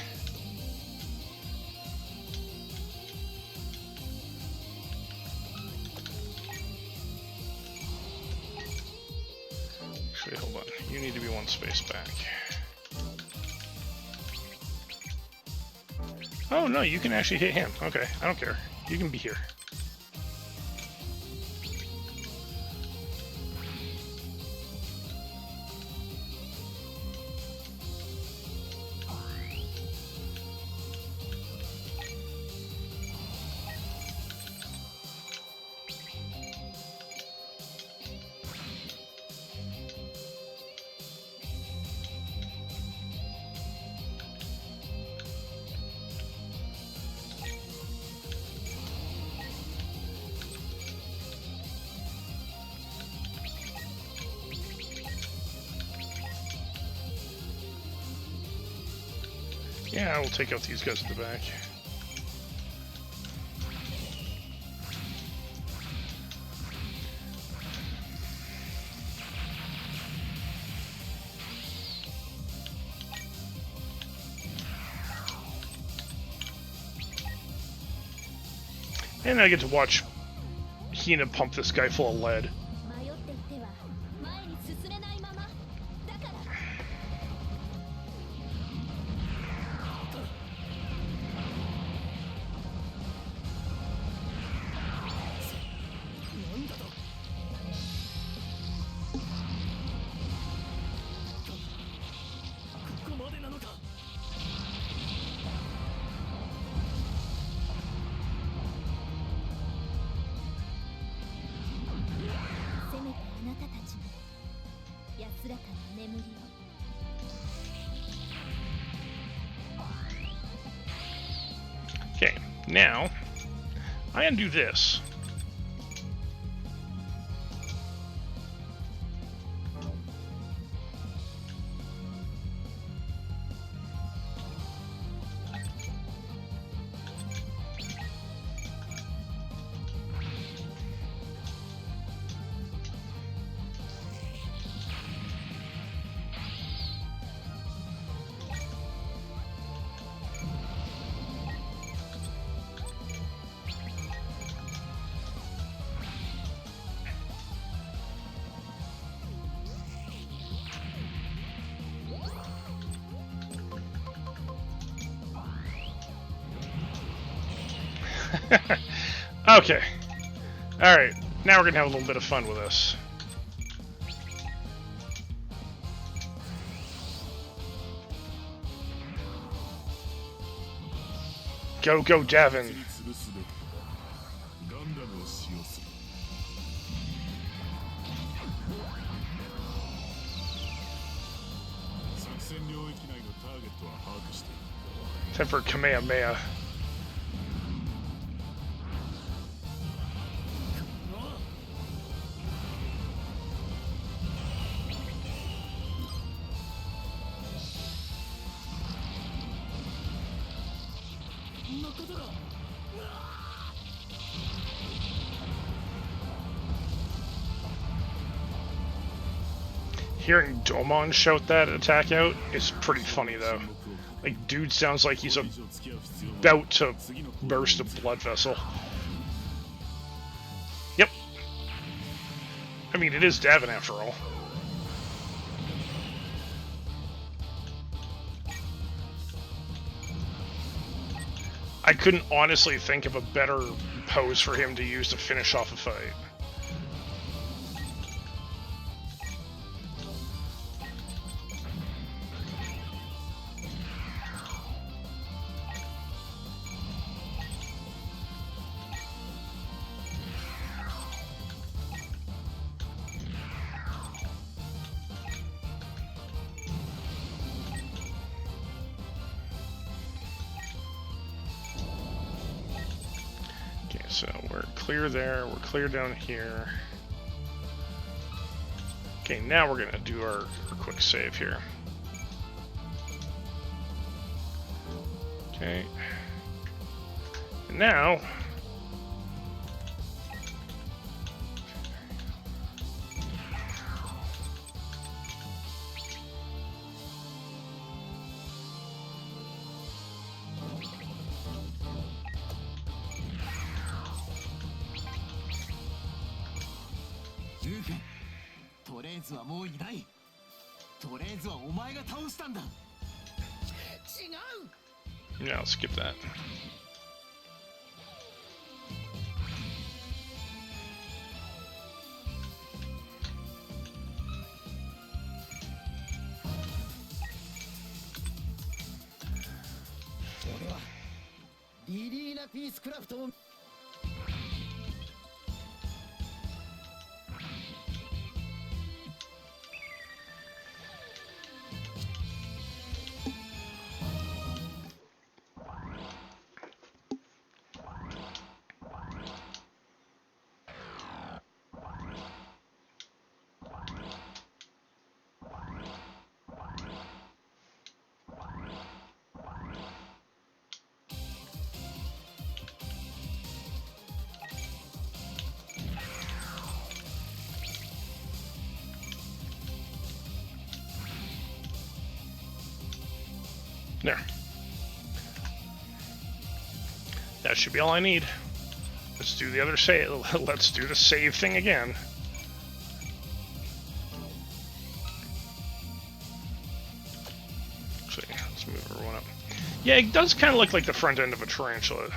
Actually, hold on. You need to be one space back. Oh, no, you can actually hit him. Okay, I don't care. You can be here. Yeah, we'll take out these guys at the back. And I get to watch Hina pump this guy full of lead. 迷っていては前に進めないままだから なんだと。ここまでなのか。せめてあなたたちも安らかな眠りを Okay, now I undo this. Okay. Alright, now we're gonna have a little bit of fun with this. Go, go, Davin. 潰すべくガンダムを使用する。作戦領域内のターゲットは把握している。 Time for Kamehameha. Hearing Domon shout that attack out is pretty funny though. Like, dude sounds like he's about to burst a blood vessel. Yep. I mean, it is Davin after all. I couldn't honestly think of a better pose for him to use to finish off a fight. So we're clear there, we're clear down here. Okay, now we're gonna do our quick save here. Okay. And now... Yeah, I'll skip that. There. That should be all I need. Let's do the other save. Let's do the save thing again. Actually, let's move everyone up. Yeah, it does kind of look like the front end of a tarantula.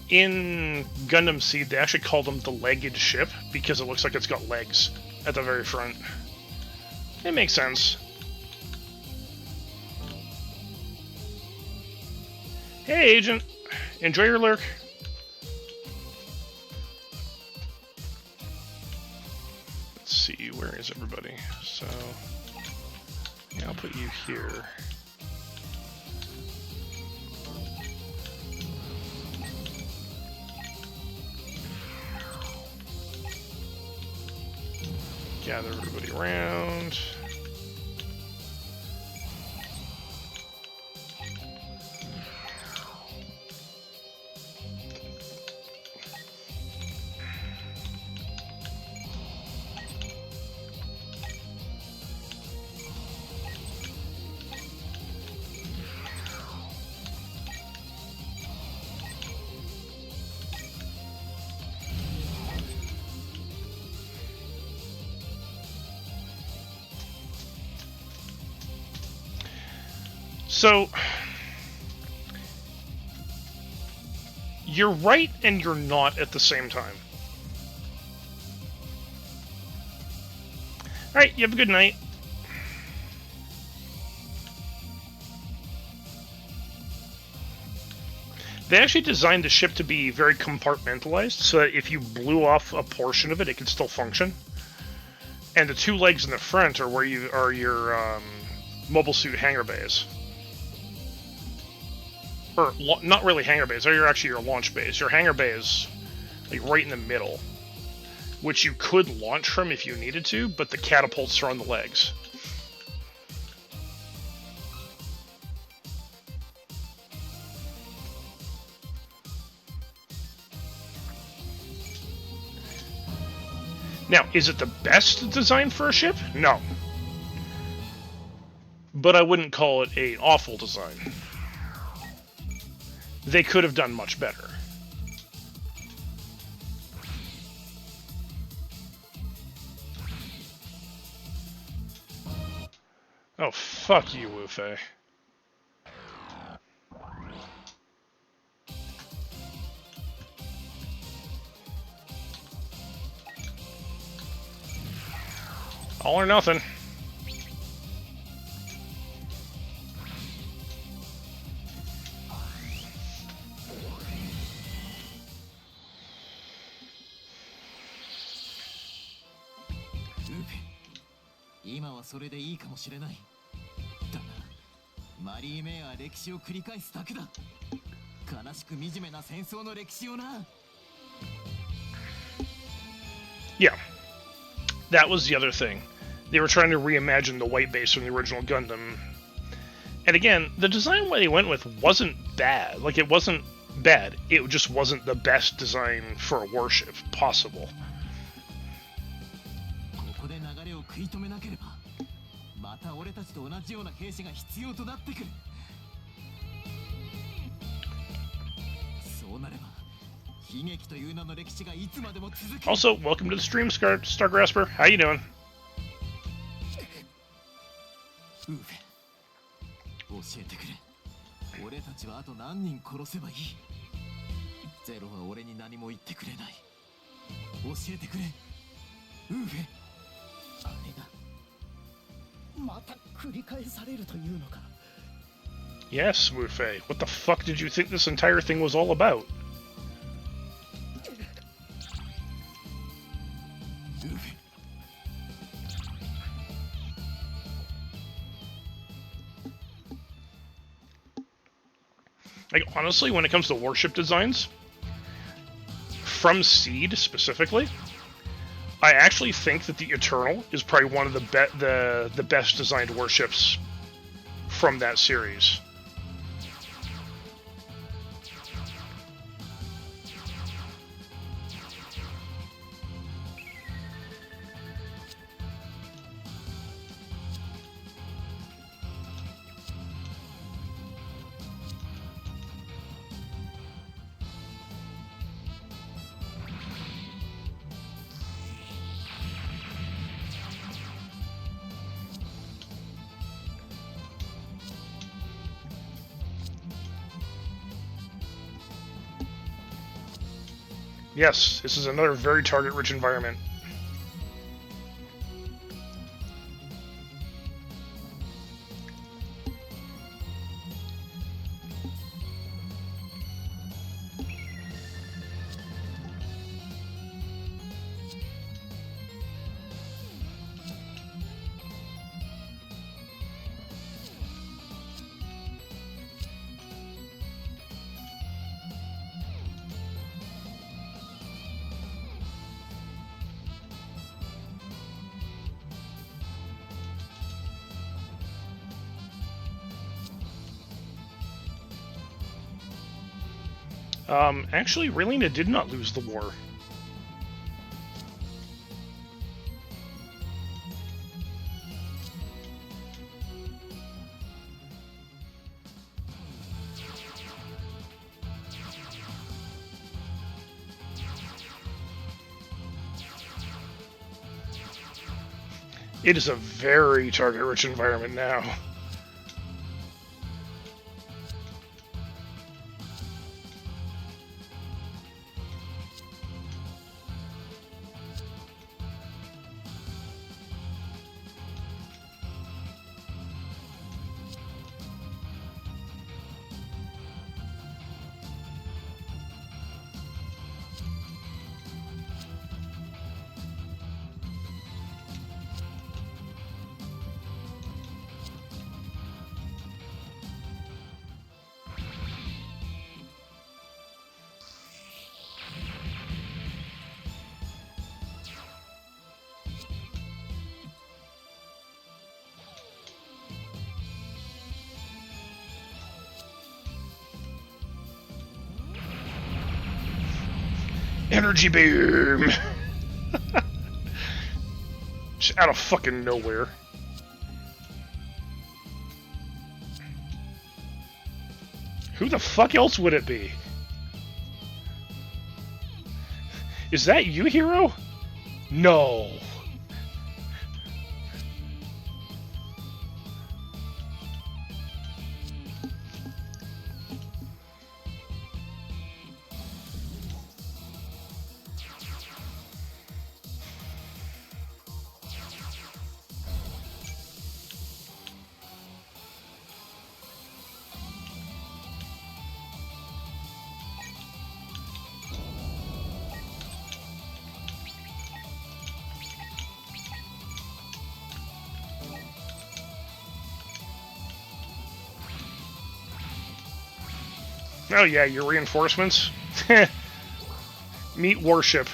In Gundam Seed, they actually called them the legged ship because it looks like it's got legs at the very front. It makes sense. Hey, Agent. Enjoy your lurk. Let's see, where is everybody? So, yeah, I'll put you here. Gather everybody around. So, you're right and you're not at the same time. Alright, you have a good night. They actually designed the ship to be very compartmentalized, so that if you blew off a portion of it, it could still function. And the two legs in the front are where you are your mobile suit hangar bays. Or, not really hangar bays, they're actually your launch bays. Your hangar bay is like right in the middle, which you could launch from if you needed to, but the catapults are on the legs. Now, is it the best design for a ship? No. But I wouldn't call it an awful design. They could have done much better. Oh, fuck you, Wu-Fei. All or nothing. Yeah. That was the other thing. They were trying to reimagine the white base from the original Gundam. And again, the design they went with wasn't bad. Like, it wasn't bad. It just wasn't the best design for a warship possible. Also, welcome to the stream, Stargrasper. How you doing? Yes, Wu-Fei. What the fuck did you think this entire thing was all about? Like, honestly, when it comes to warship designs, from Seed specifically, I actually think that the Eternal is probably one of the best designed warships from that series. Yes, this is another very target-rich environment. Actually, Relena did not lose the war. It is a very target-rich environment now. Energy beam! Just out of fucking nowhere. Who the fuck else would it be? Is that you, Hero? No. Oh yeah, your reinforcements? Meet warship.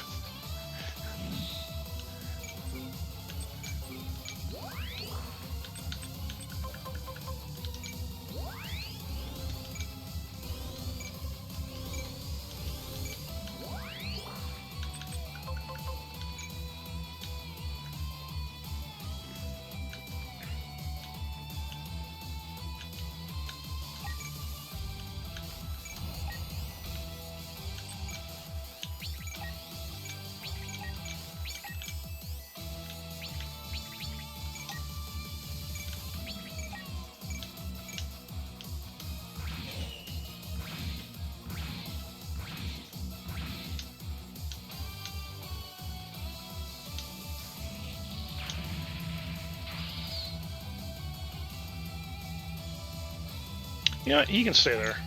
You know what? He can stay there.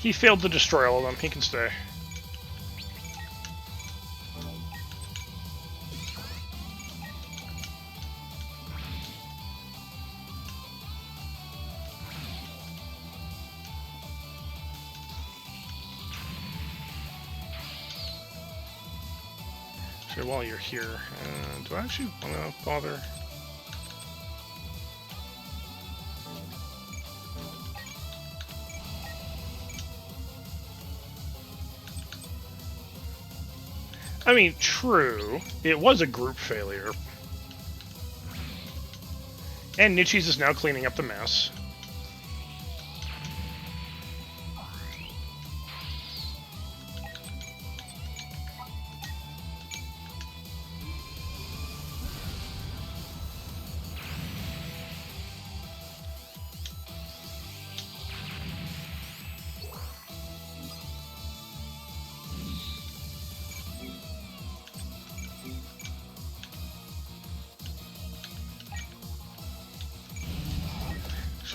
He failed to destroy all of them. He can stay. So while you're here, do I actually want to bother? I mean, true. It was a group failure. And Nichis is now cleaning up the mess.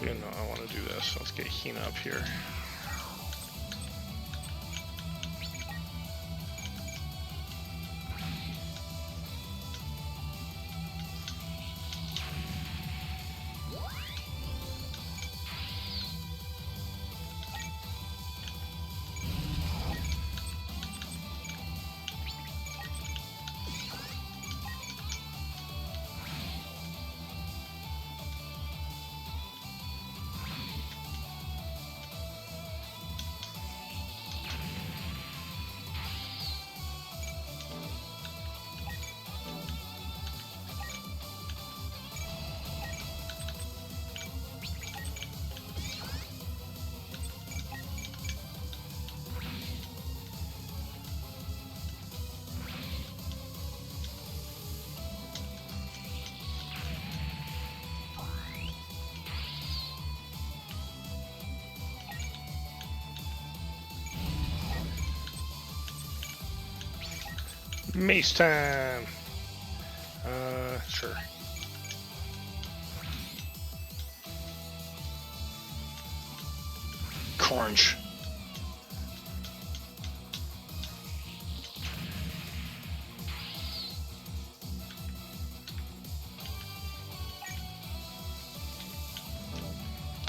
Actually, no, I want to do this. Let's get Hina up here. Mace time! Sure. Crunch.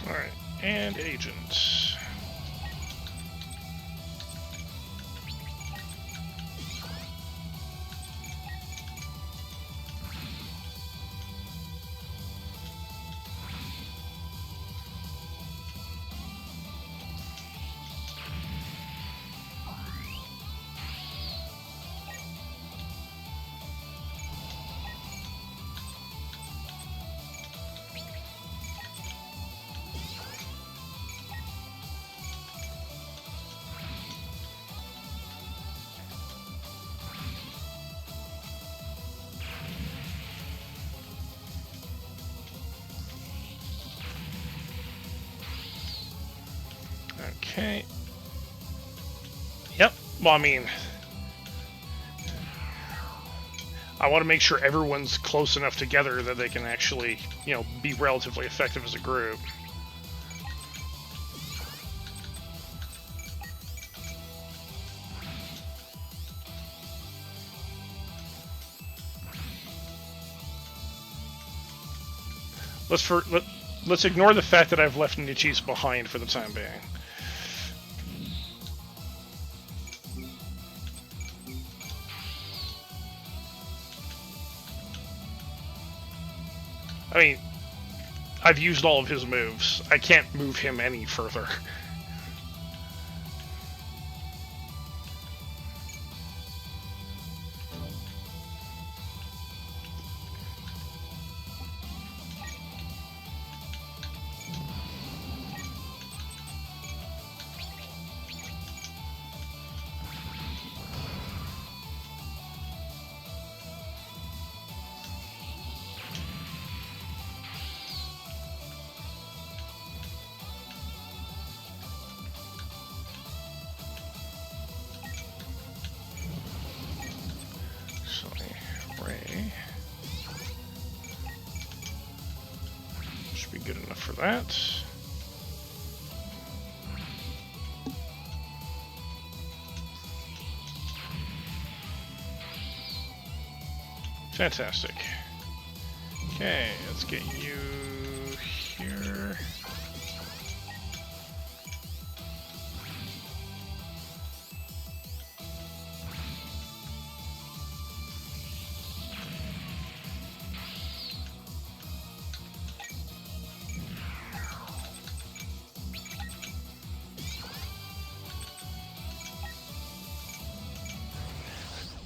Alright, and agent. Okay. Yep. Well, I mean, I want to make sure everyone's close enough together that they can actually, you know, be relatively effective as a group. Let's ignore the fact that I've left Nichis behind for the time being. I mean, I've used all of his moves. I can't move him any further. Should be good enough for that. Fantastic. Okay, let's get you here.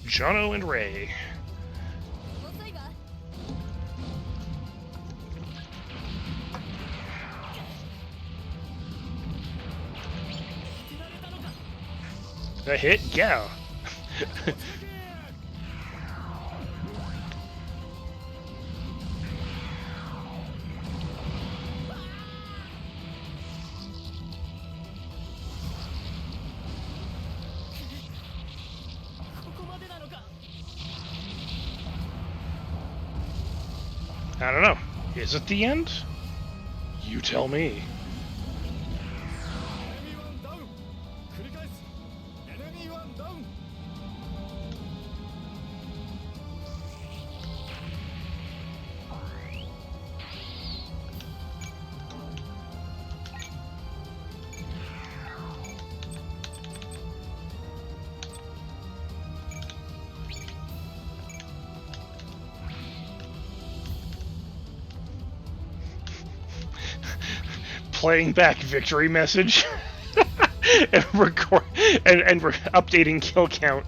Jono and Ray. A hit? Yeah. I don't know. Is it the end? You tell me. Playing back victory message and record and we're updating kill count.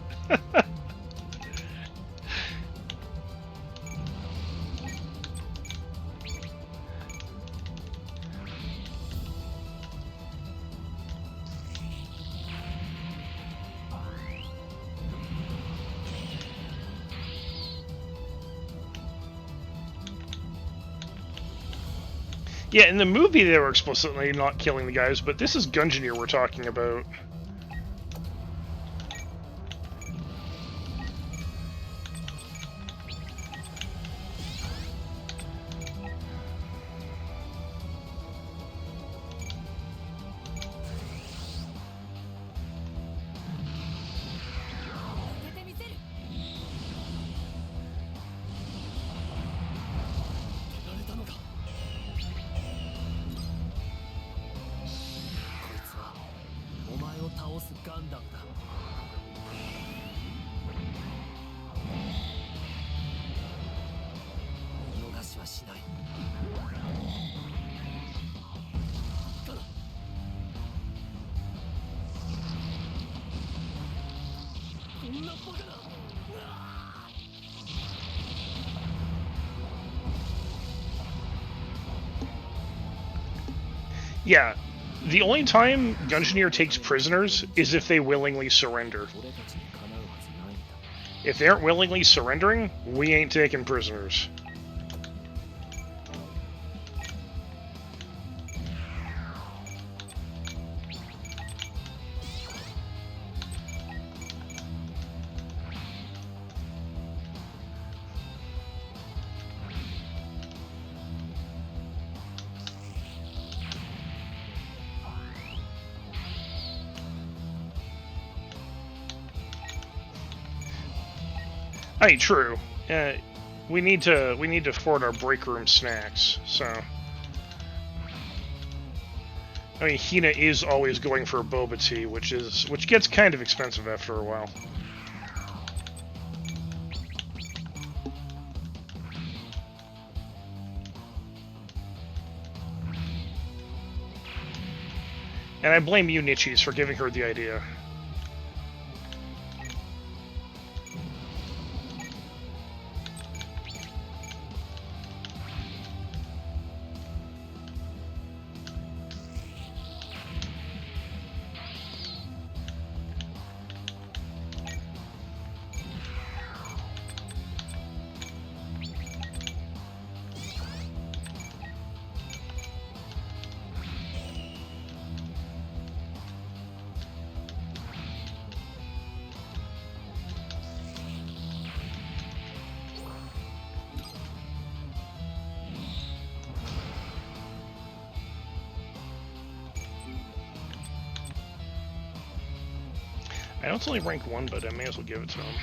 Yeah, in the movie they were explicitly not killing the guys, but this is Gungeneer we're talking about. Yeah, the only time Gungeneer takes prisoners is if they willingly surrender. If they aren't willingly surrendering, we ain't taking prisoners. Hey, true. We need to afford our break room snacks. So, I mean, Hina is always going for a boba tea, which gets kind of expensive after a while. And I blame you, Nichis, for giving her the idea. I know it's only rank 1, but I may as well give it to him.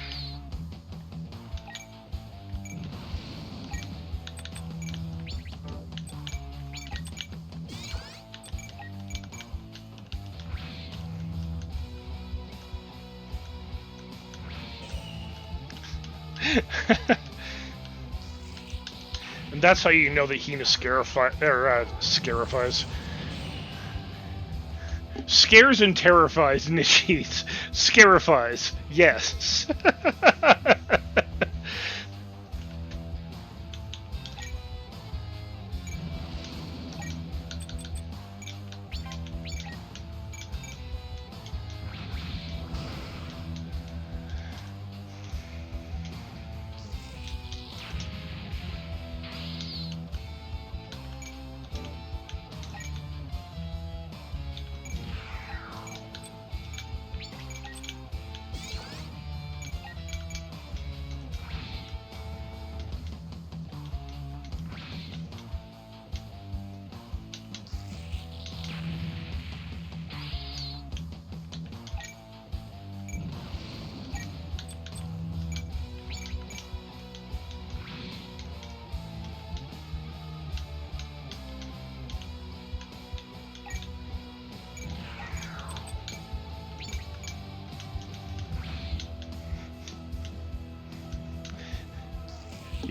And that's how you know that Hina scarifies. Scares and terrifies Nishis. Scarifies, yes.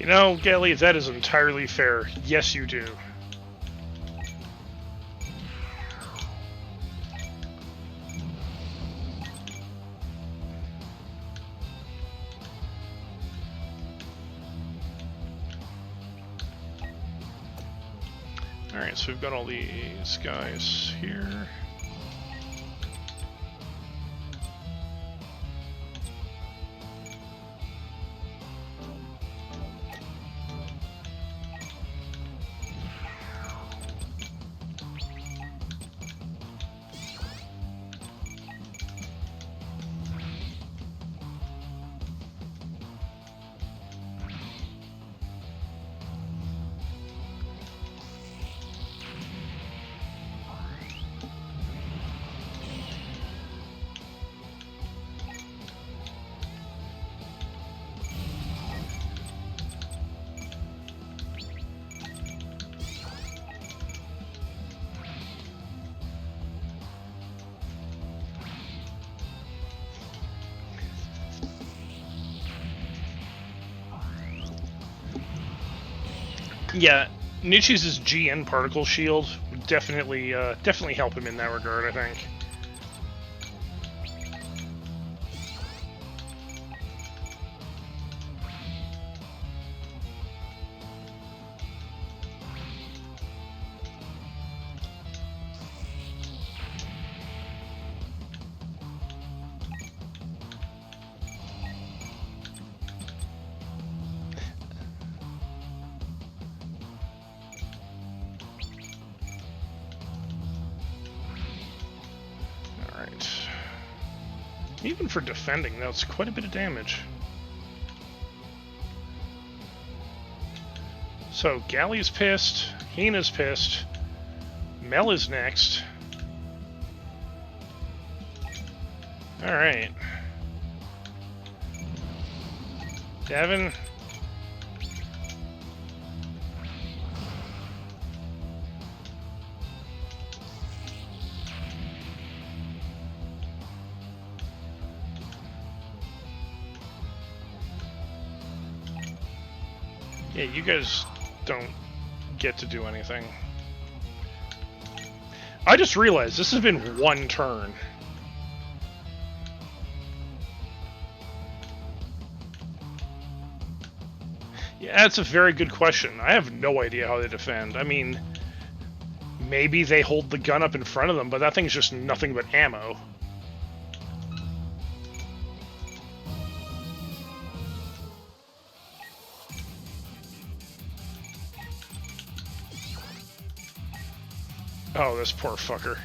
You know, Gally, that is entirely fair. Yes, you do. Alright, so we've got all these guys here. Yeah, Nietzsche's GN particle shield would definitely help him in that regard, I think. Even for defending, that's quite a bit of damage. So, Gally's pissed, Hina's pissed, Mel is next. Alright. Devin. Yeah, you guys don't get to do anything. I just realized this has been one turn. Yeah, that's a very good question. I have no idea how they defend. I mean, maybe they hold the gun up in front of them, but that thing's just nothing but ammo. Oh, this poor fucker.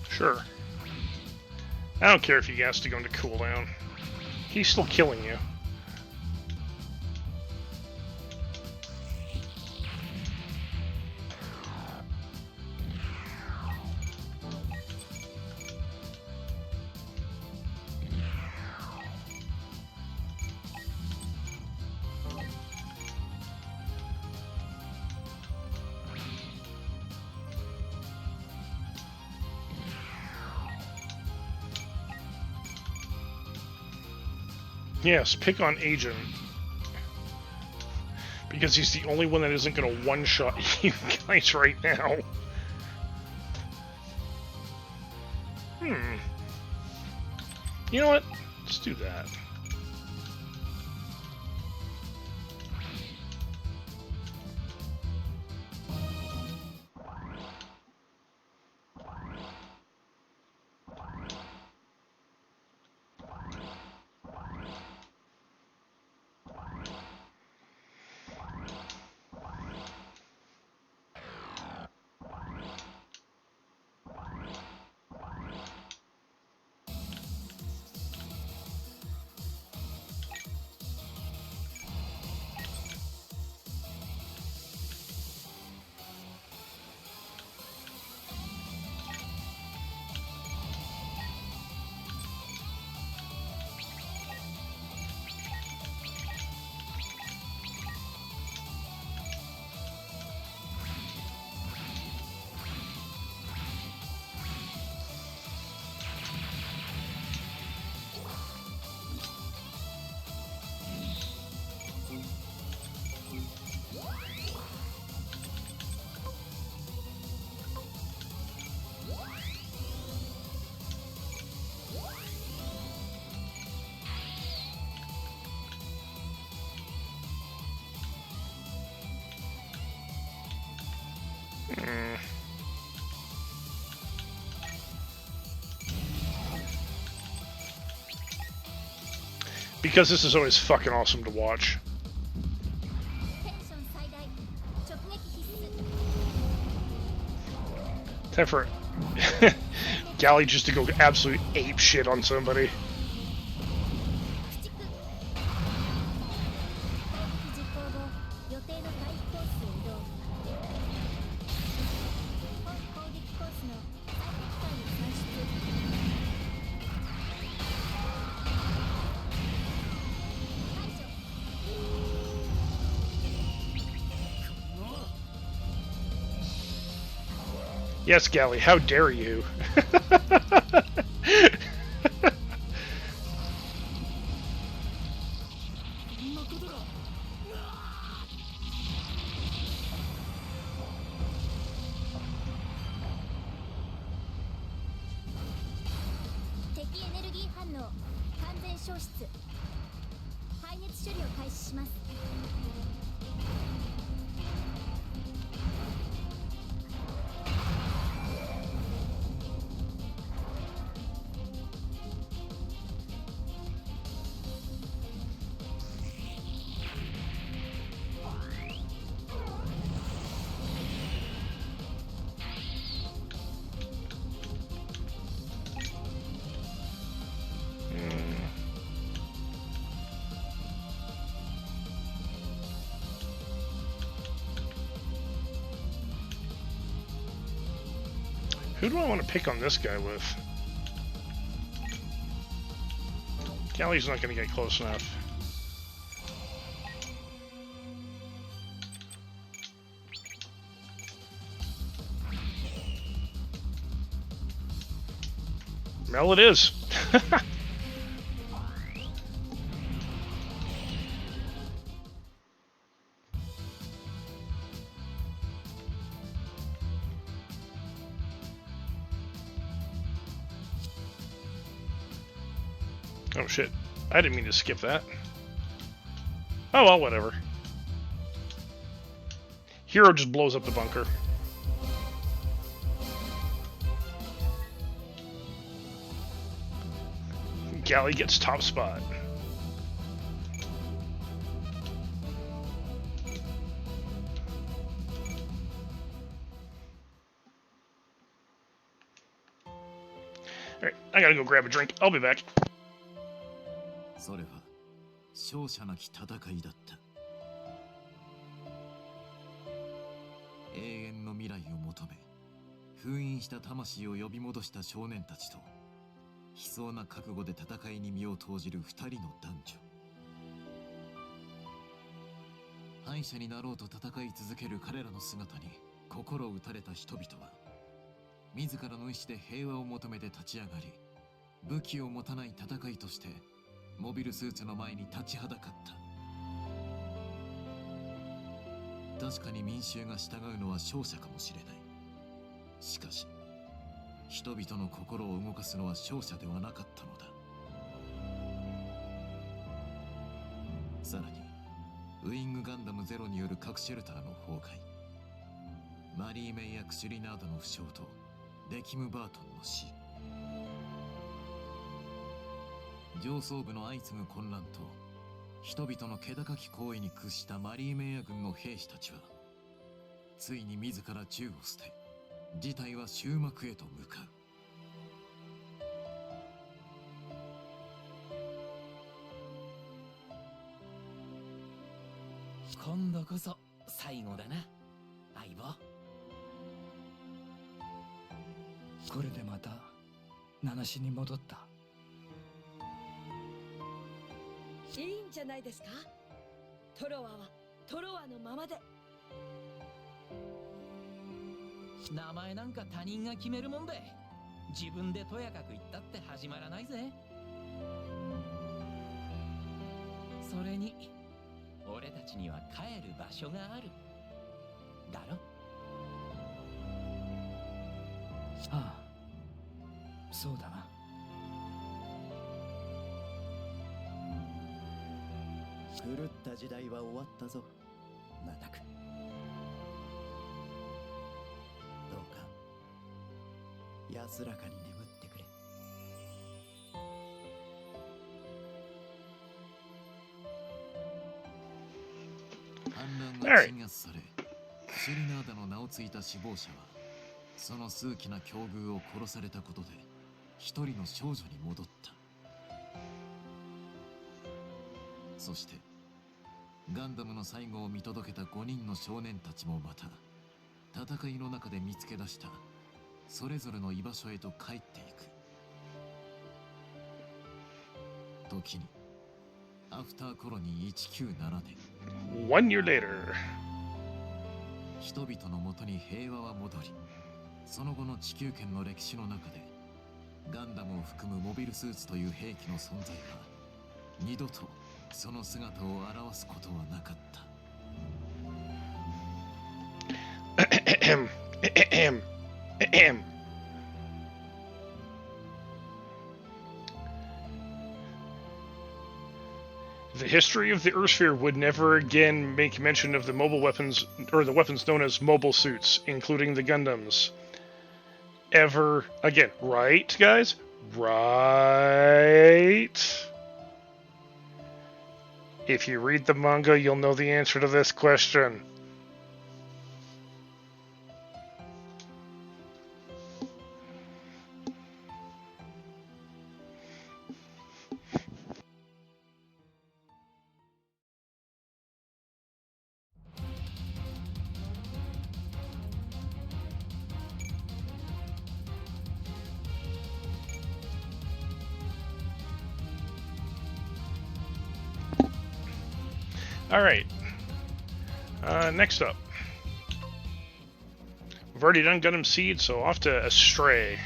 Sure. I don't care if he has to go into cooldown. He's still killing you. Yes, pick on Agent. Because he's the only one that isn't going to one-shot you guys right now. You know what? Let's do that. Because this is always fucking awesome to watch. テンション最大直撃必須 Time for Galley just to go absolute ape shit on somebody. 駆逐攻撃実行後予定の回避コースへ移動本攻撃コースの最適解を算出排除 Yes, Galley, how dare you? 敵エネルギー反応完全消失排熱処理を開始します Who do I want to pick on this guy with? Galley's not going to get close enough. Well, it is. Oh shit, I didn't mean to skip that. Oh well, whatever. Hero just blows up the bunker. Galley gets top spot. Alright, I gotta go grab a drink. I'll be back. それは勝者なき戦いだった永遠の未来を求め封印した魂を呼び戻した少年たちと悲壮な覚悟で戦いに身を投じる二人の男女敗者になろうと戦い続ける彼らの姿に心を打たれた人々は自らの意志で平和を求めて立ち上がり武器を持たない戦いとしてモビルスーツの前に立ちはだかった確かに民衆が従うのは勝者かもしれないしかし人々の心を動かすのは勝者ではなかったのださらにウィングガンダムゼロによる核シェルターの崩壊、マリー・メイやクシュリナードの負傷とデキム・バートンの死、上層部の相次ぐ混乱と人々の気高き行為に屈したマリー・メイヤ軍の兵士たちはついに自ら銃を捨て、事態は終幕へと向かう。今度こそ最後だな、相棒。これでまた七死に戻った。いいんじゃないですか。トロワはトロワのままで。名前なんか他人が決めるもんで、自分でとやかく言ったって始まらないぜ。それに俺たちには帰る場所があるだろ。ああ、そうだな。狂った時代は終わったぞ、ナタク。どうか安らかに眠ってくれ。反乱が鎮圧され、クシュリナーダの名をついた死亡者はその数奇な境遇を殺されたことで一人の少女に戻った。そしてガンダムの最後を見届けた5人の少年たちもまた戦いの中で見つけ出したそれぞれの居場所へと帰っていく。時にアフターコロニー197年、One year later. 人々のもとに平和は戻り、その後の地球圏の歴史の中でガンダムを含むモビルスーツという兵器の存在は二度とその姿を表すことはなかった。The history of the Earthsphere would never again make mention of the mobile weapons, or the weapons known as mobile suits, including the Gundams. Ever again. Right, guys? Right? If you read the manga, you'll know the answer to this question. Alright, next up. We've already done Gundam Seed, so off to Astray.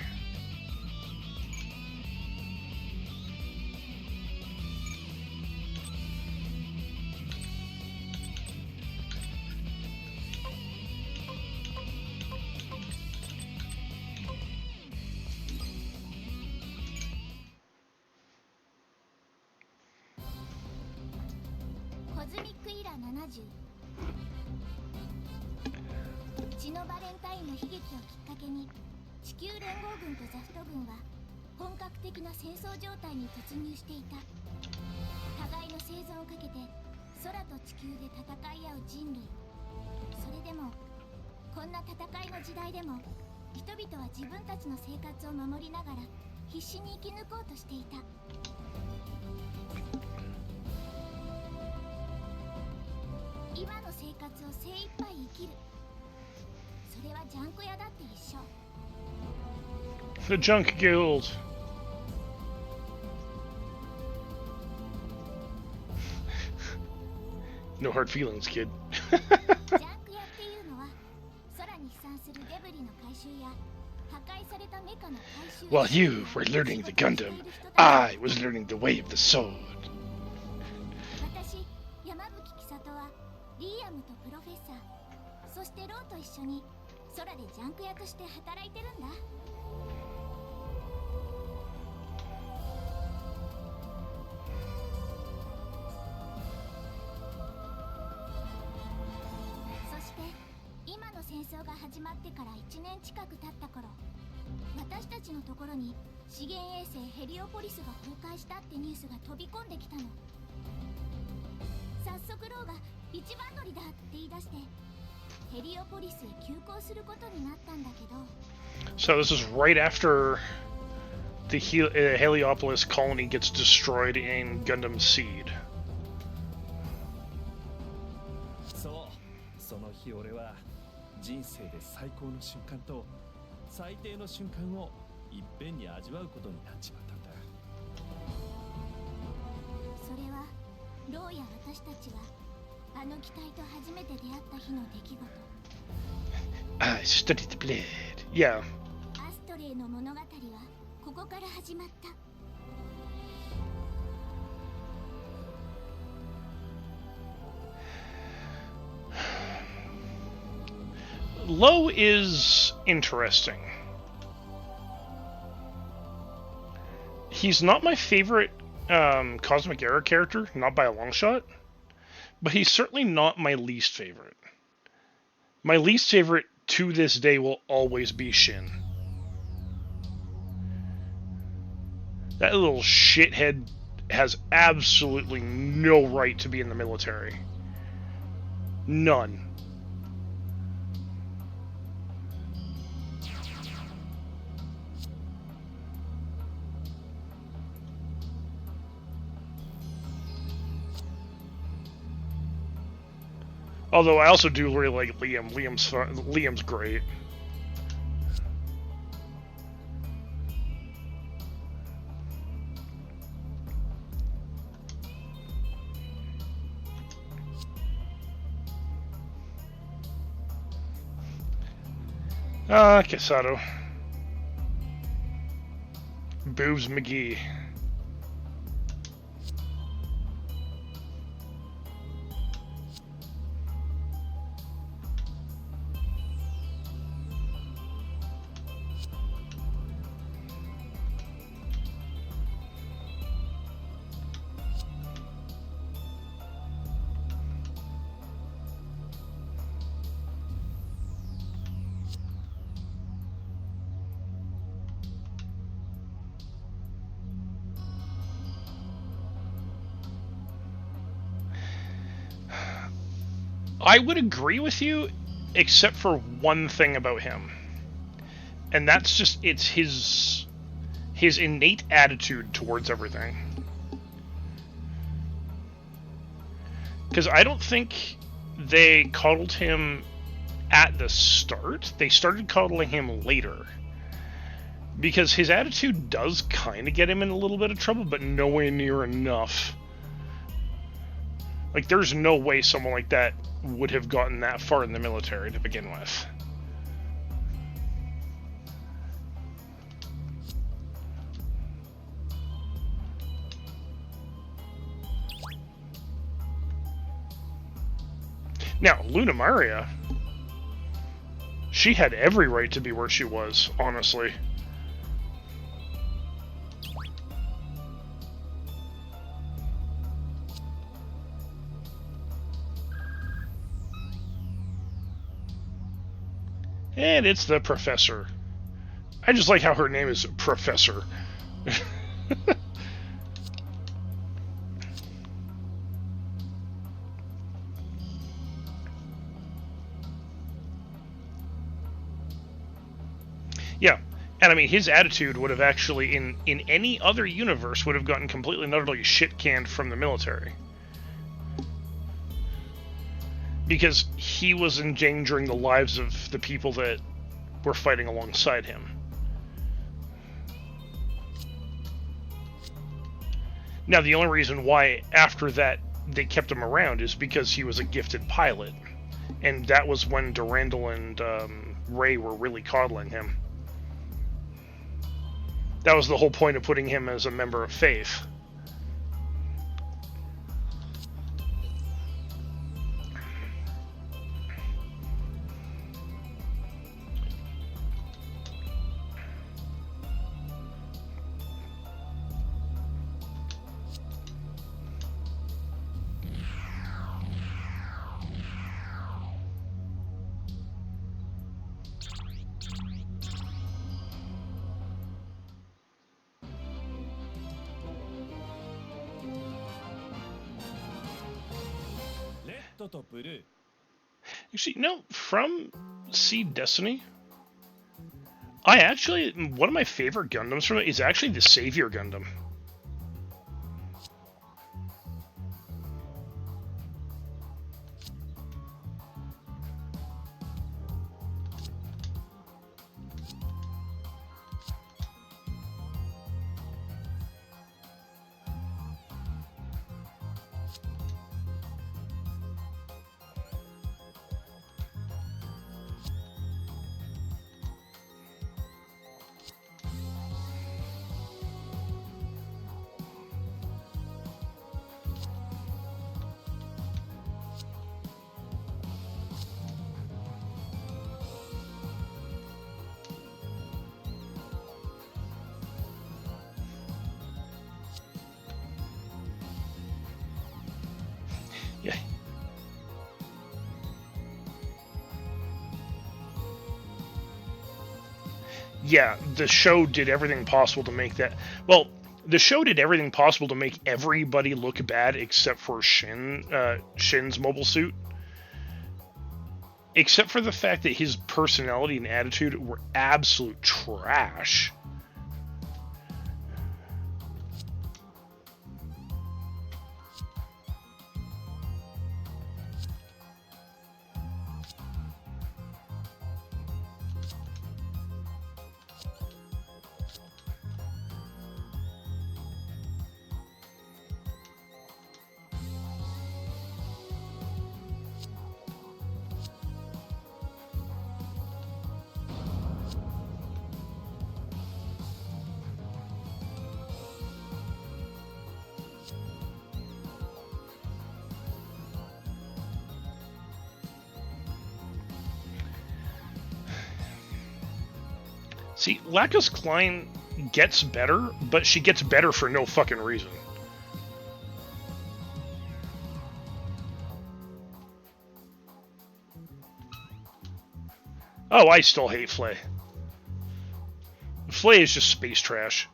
Coz70血のバレンタインの悲劇をきっかけに地球連合軍とザフト軍は本格的な戦争状態に突入していた。互いの生存をかけて空と地球で戦い合う人類。それでもこんな戦いの時代でも人々は自分たちの生活を守りながら必死に生き抜こうとしていた。今の生活を精一杯生きる。それはジャンク屋だって一緒。 The Junk Guild. No hard feelings, kid. ジャンク屋っていうのは空に飛散するデブリの回収や破壊されたメカの回収。 While you were learning the Gundam, I was learning the way of the sword. 私、山吹千里はリーアムとプロフェッサー、そしてローと一緒に空でジャンク屋として働いてるんだ。争が始まってから1年近く経った頃、私たちのところに資源衛星ヘリオポリスが崩壊したってニュースが飛び込んできたの。早速ローが一番乗りだって言い出して、ヘリオポリスへ急行することになったんだけど。 So this is right after the Heliopolis colony gets destroyed in Gundam Seed. そう、その日俺は人生で最高の瞬間と最低の瞬間をいっぺんに味わうことになっちまったんだ。それはローや私たちがあの機体と初めて出会った日の出来事。 I studied the blade. Yeah. アストレイの物語はここから始まった。 Low is interesting. He's not my favorite Cosmic Era character, not by a long shot, but he's certainly not my least favorite. My least favorite to this day will always be Shin. That little shithead has absolutely no right to be in the military. None. Although I also do really like Liam. Liam's great. Casado. Boobs McGee. I would agree with you, except for one thing about him. And that's just, it's his innate attitude towards everything. Because I don't think they coddled him at the start. They started coddling him later. Because his attitude does kind of get him in a little bit of trouble, but nowhere near enough. Like, there's no way someone like that would have gotten that far in the military to begin with. Now, Luna Maria, she had every right to be where she was, honestly. And it's the Professor. I just like how her name is Professor. Yeah, and I mean, his attitude would have actually, in any other universe, would have gotten completely and utterly shit-canned from the military. Because he was endangering the lives of the people that were fighting alongside him. Now, the only reason why, after that, they kept him around is because he was a gifted pilot. And that was when Durandal and Ray were really coddling him. That was the whole point of putting him as a member of Faith. トとブルー。 Actually, no, from Seed Destiny, one of my favorite Gundams from it is actually the Savior Gundam. Yeah. Yeah, the show did everything possible to make that. Well, the show did everything possible to make everybody look bad except for Shin's mobile suit. Except for the fact that his personality and attitude were absolute trash. See, Lacus Klein gets better, but she gets better for no fucking reason. Oh, I still hate Flay. Flay is just space trash.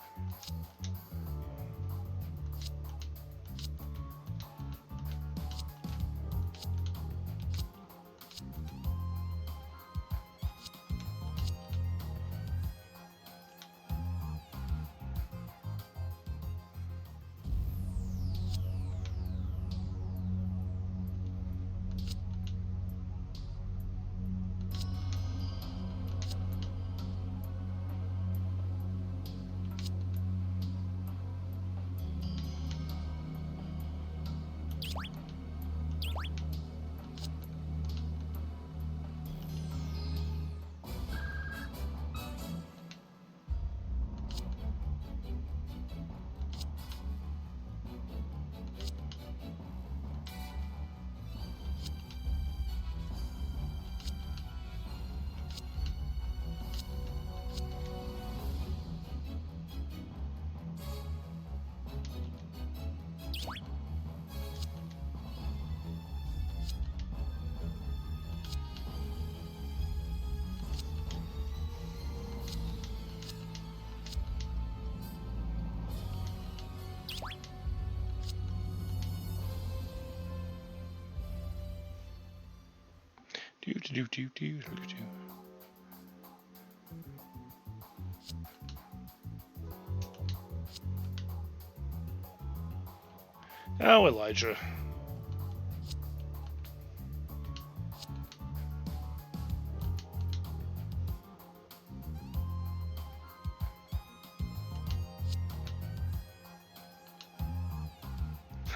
Oh, Elijah.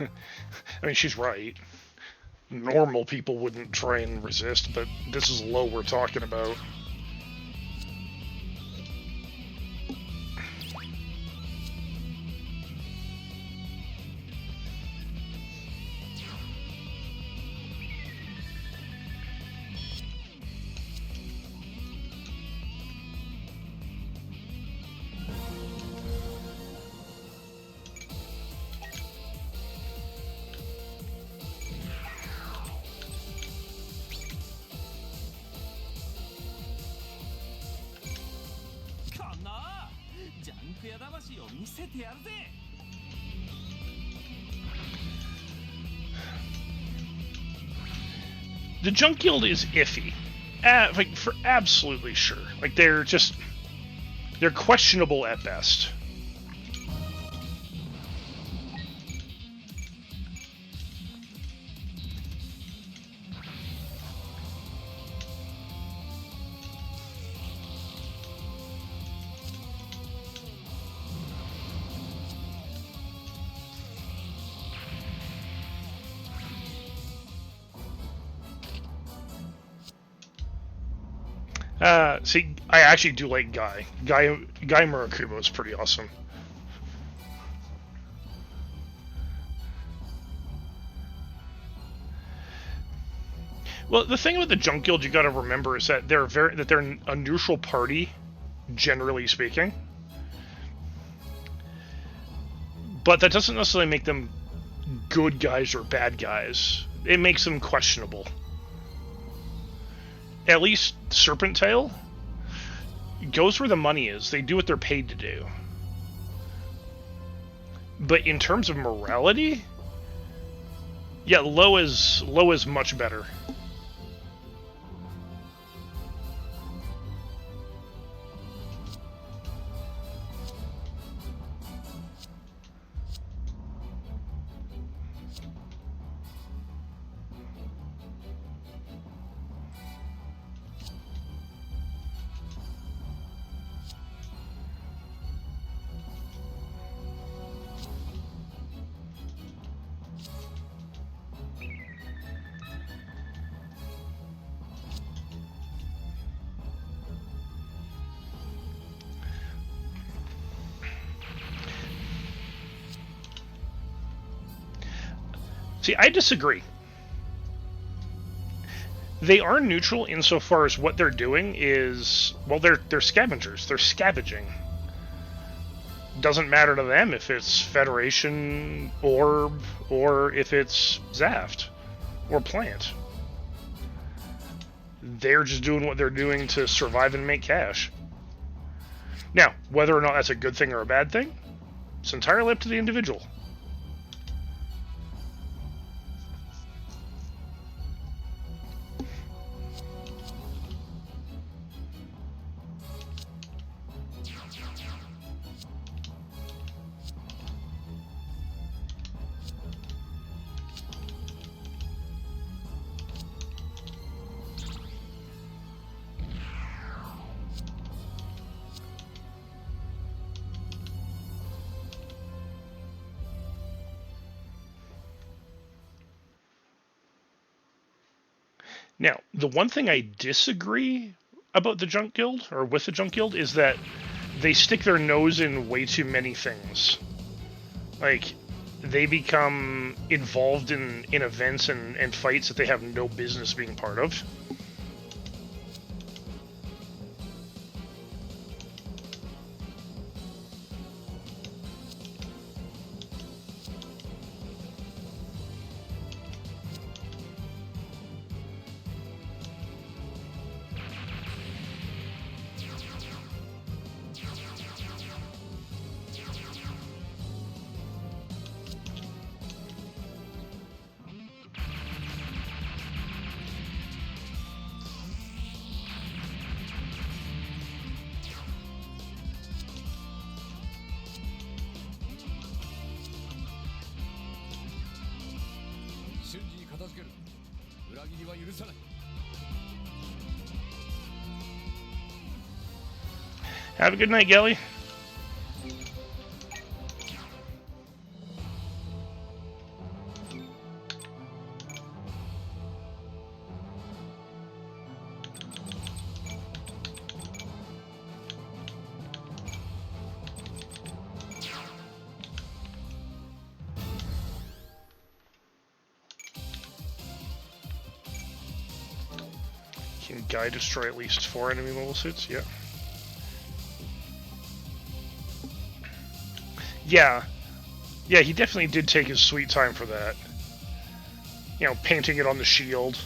I mean, she's right. Normal people wouldn't try and resist, but this is low we're talking about. The Junk Guild is iffy. Like, for absolutely sure. Like, they're questionable at best. See, I actually do like Guy. Guy Murakumo is pretty awesome. Well, the thing about the Junk Guild you got to remember is that they're a neutral party, generally speaking. But that doesn't necessarily make them good guys or bad guys. It makes them questionable. At least Serpent Tail goes where the money is. They do what they're paid to do. But in terms of morality, yeah, low is much better. See, I disagree. They are neutral insofar as what they're doing is, well, they're scavengers. They're scavenging. Doesn't matter to them if it's Federation, Orb, or if it's Zaft, or Plant. They're just doing what they're doing to survive and make cash. Now, whether or not that's a good thing or a bad thing, it's entirely up to the individual. Now, the one thing I disagree about the Junk Guild, or with the Junk Guild, is that they stick their nose in way too many things. Like, they become involved in events and fights that they have no business being part of. Have a good night, Gelly. Can Guy destroy at least 4 enemy mobile suits? Yeah. Yeah, he definitely did take his sweet time for that. You know, painting it on the shield.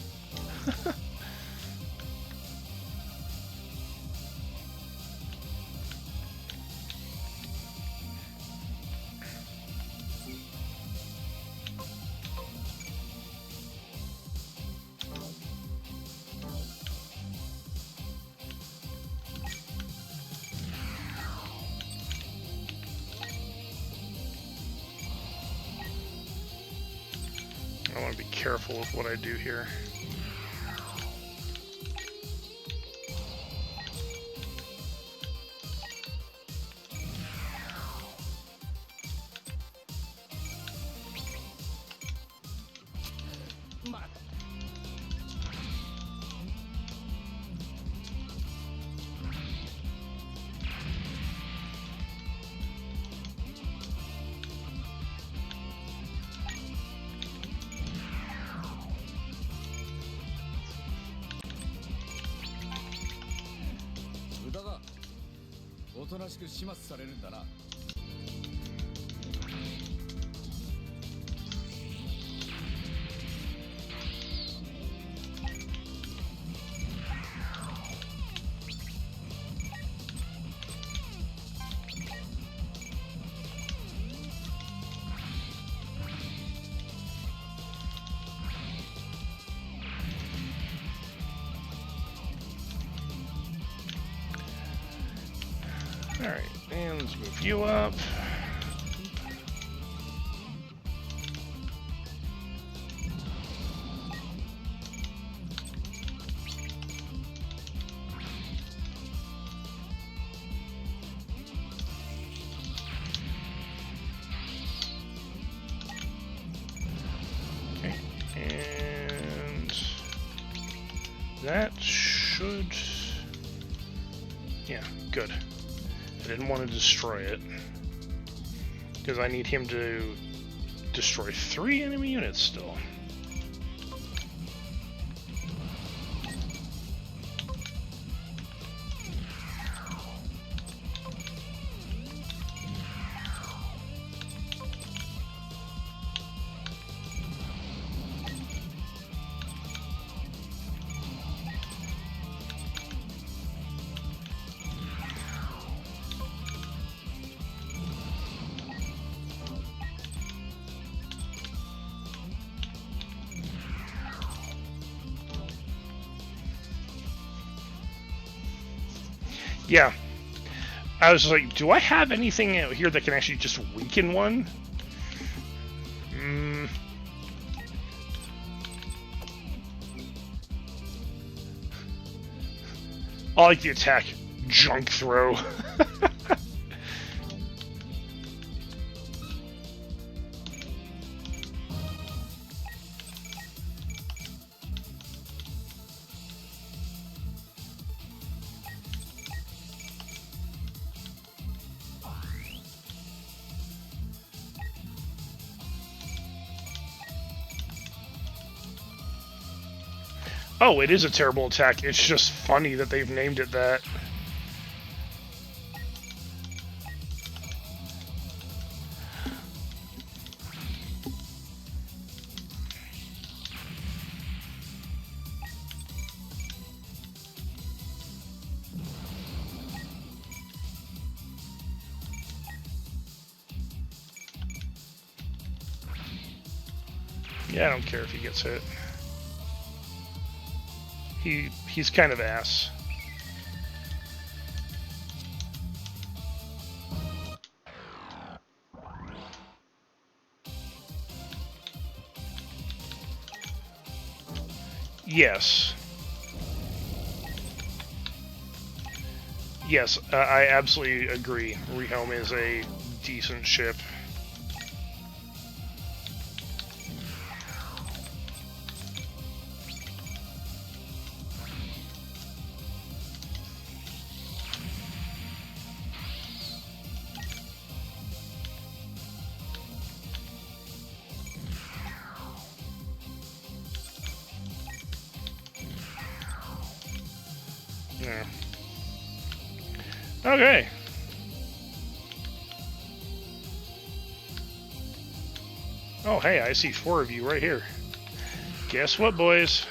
want to be careful with what I do here. Alright, and let's move you up. Okay, and that should... yeah, good. I didn't want to destroy it, because I need him to destroy 3 enemy units still. Yeah. I was like, do I have anything out here that can actually just weaken one? I like the attack. Junk throw. Oh, it is a terrible attack. It's just funny that they've named it that. Yeah, I don't care if he gets hit. He's kind of ass. Yes. Yes, I absolutely agree. Rehelm is a decent ship. Yeah. Okay. Oh, hey, I see 4 of you right here. Guess what, boys?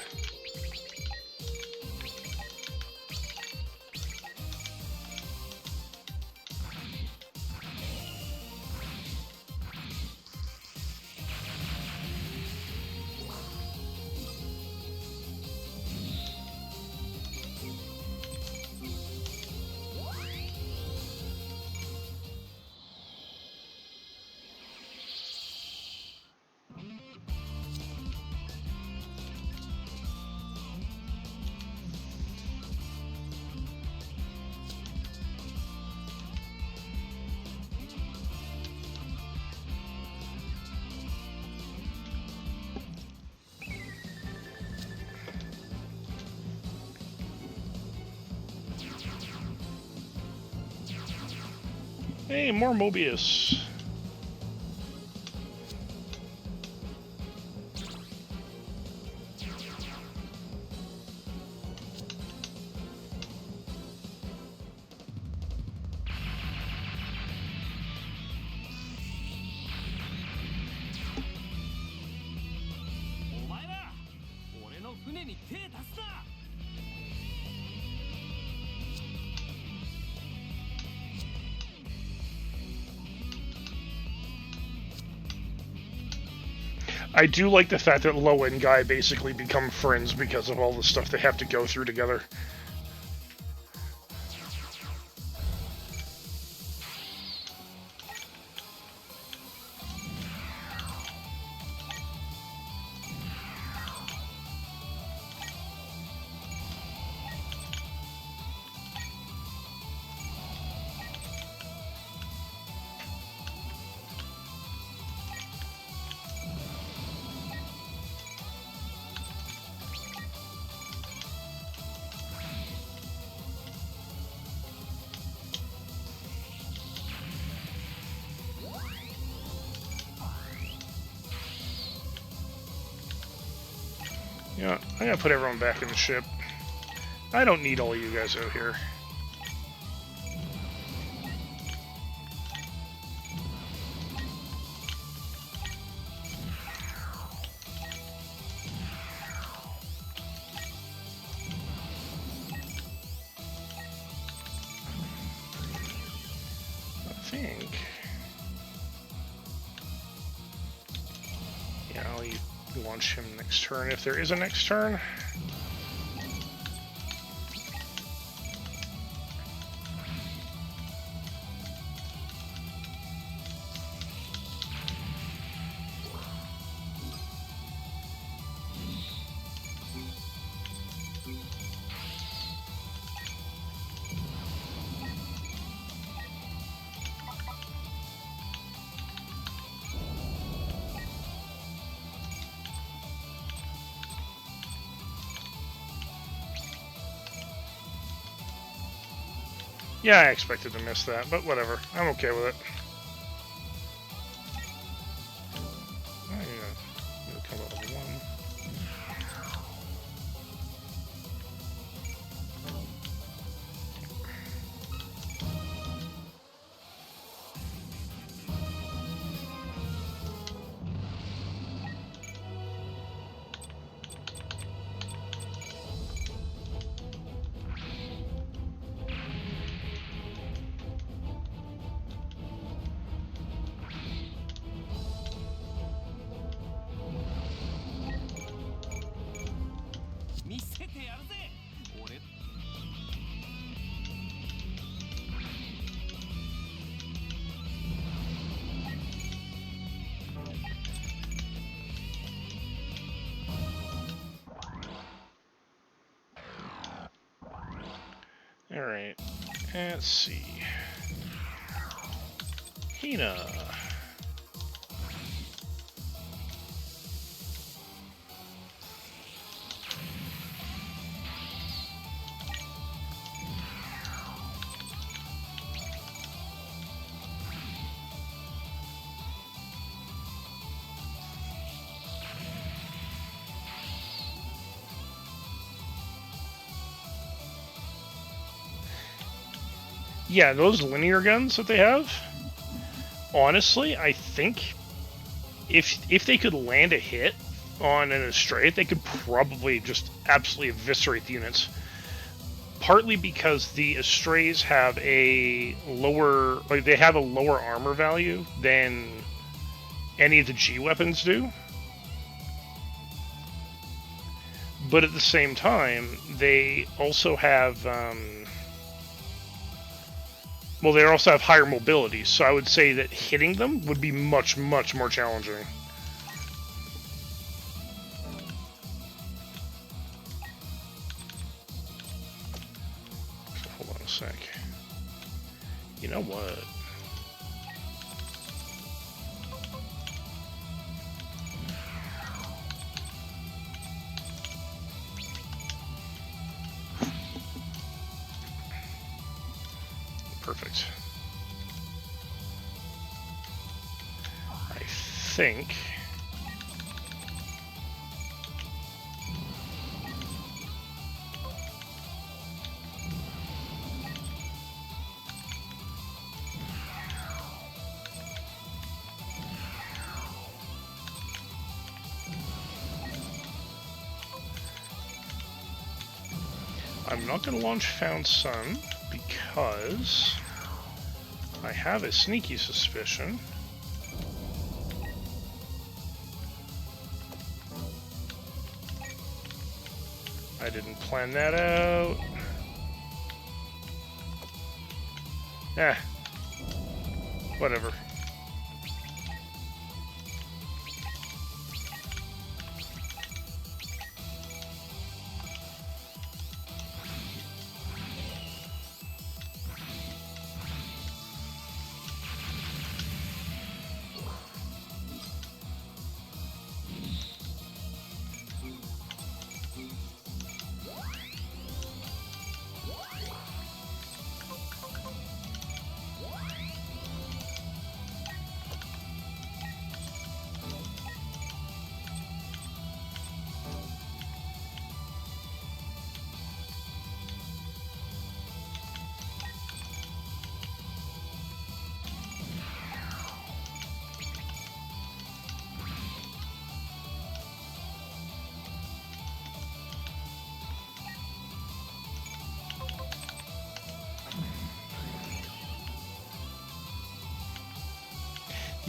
Hey, more Mobius. I do like the fact that Loa and Guy basically become friends because of all the stuff they have to go through together. Yeah, I'm gonna put everyone back in the ship. I don't need all of you guys out here. I think... yeah, I'll launch him next turn if there is a next turn. Yeah, I expected to miss that, but whatever. I'm okay with it. I'm gonna come up with 1. Alright, let's see. Hina. Yeah, those linear guns that they have, honestly, I think if they could land a hit on an Astray, they could probably just absolutely eviscerate the units. Partly because the Astrays have a lower, they have a lower armor value than any of the G weapons do. But at the same time, they also have, well, they also have higher mobility, so I would say that hitting them would be much, much more challenging. Hold on a sec. You know what? Perfect. think... I'm not going to launch Found Sun because I have a sneaky suspicion I didn't plan that out. Whatever.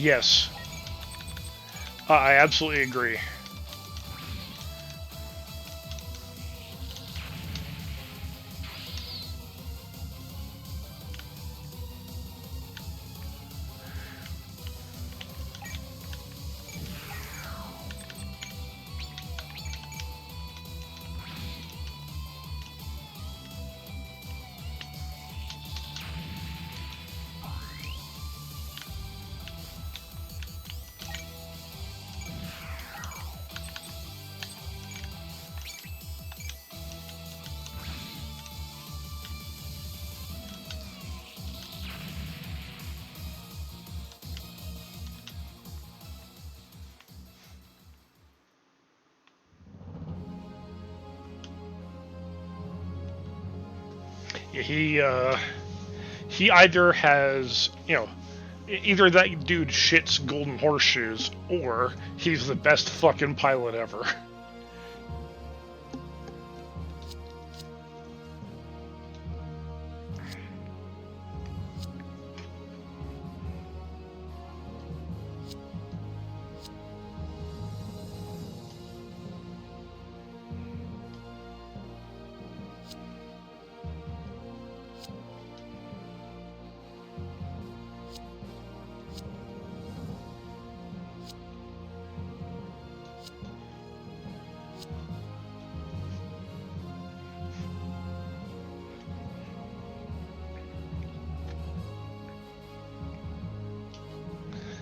Yes. I absolutely agree. He either has, either that dude shits golden horseshoes, or he's the best fucking pilot ever.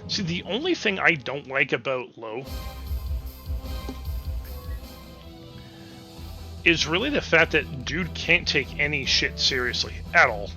See, the only thing I don't like about Low is really the fact that dude can't take any shit seriously at all.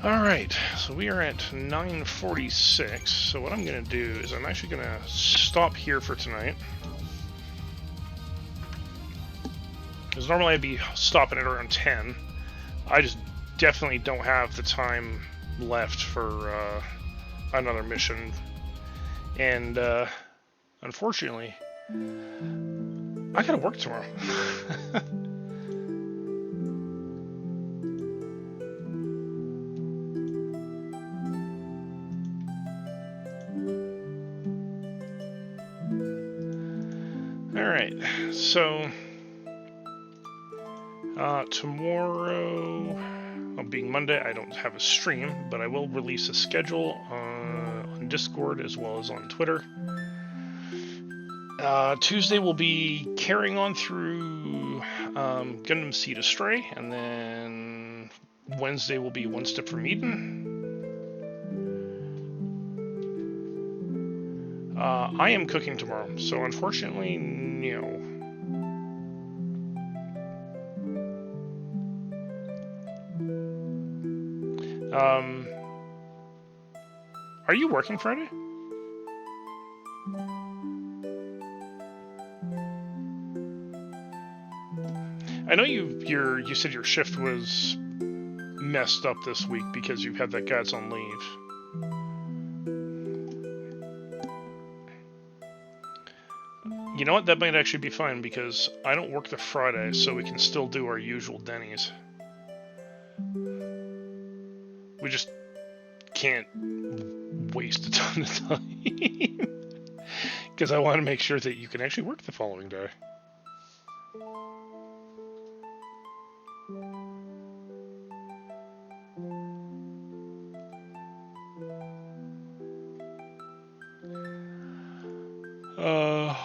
Alright, so we are at 9:46, so what I'm going to do is I'm actually going to stop here for tonight. Because normally I'd be stopping at around 10. I just definitely don't have the time left for another mission. And unfortunately, I gotta work tomorrow. Alright, so tomorrow, being Monday, I don't have a stream, but I will release a schedule on Discord as well as on Twitter. Tuesday we'll be carrying on through Gundam Seed Astray, and then Wednesday will be One Step from Eden. I am cooking tomorrow, so unfortunately, no. Are you working Friday? I know you said your shift was messed up this week because you've had that guy that's on leave. You know what? That might actually be fine because I don't work the Friday, so we can still do our usual Denny's. We just can't waste a ton of time because I want to make sure that you can actually work the following day.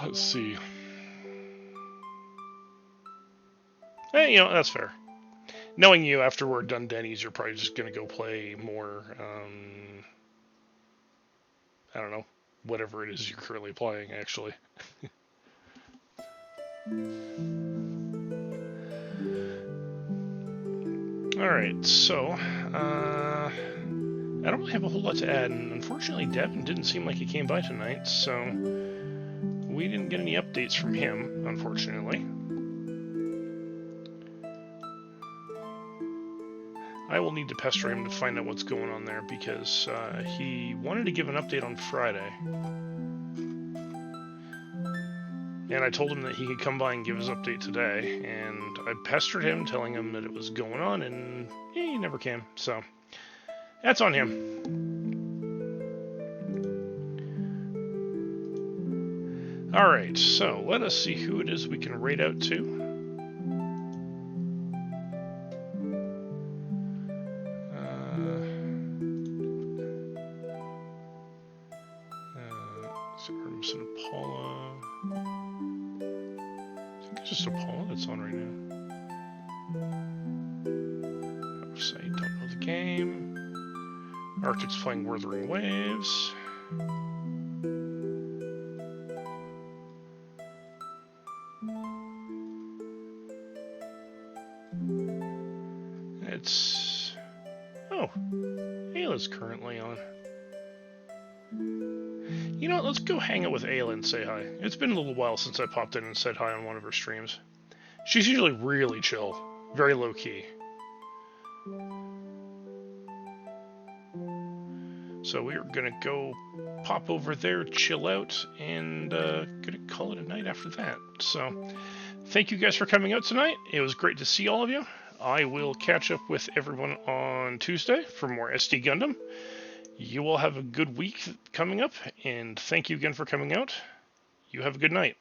Let's see. Hey, you know, that's fair. Knowing you, after we're done Denny's, you're probably just going to go play more, I don't know, whatever it is you're currently playing, actually. Alright, so, I don't really have a whole lot to add, and unfortunately Devin didn't seem like he came by tonight, so we didn't get any updates from him, unfortunately. I will need to pester him to find out what's going on there, because he wanted to give an update on Friday. And I told him that he could come by and give his update today, and I pestered him, telling him that it was going on, and he never came, so that's on him. Alright, so let us see who it is we can raid out to. Artemis and Paula. I think it's just Paula that's on right now. Website, don't know the game. Arctic's playing Wuthering Waves. It's... oh, Ayla's currently on. You know what, let's go hang out with Ayla and say hi. It's been a little while since I popped in and said hi on one of her streams. She's usually really chill, very low-key. So we're gonna go pop over there, chill out, and gonna call it a night after that. So, thank you guys for coming out tonight. It was great to see all of you. I will catch up with everyone on Tuesday for more SD Gundam. You all have a good week coming up, and thank you again for coming out. You have a good night.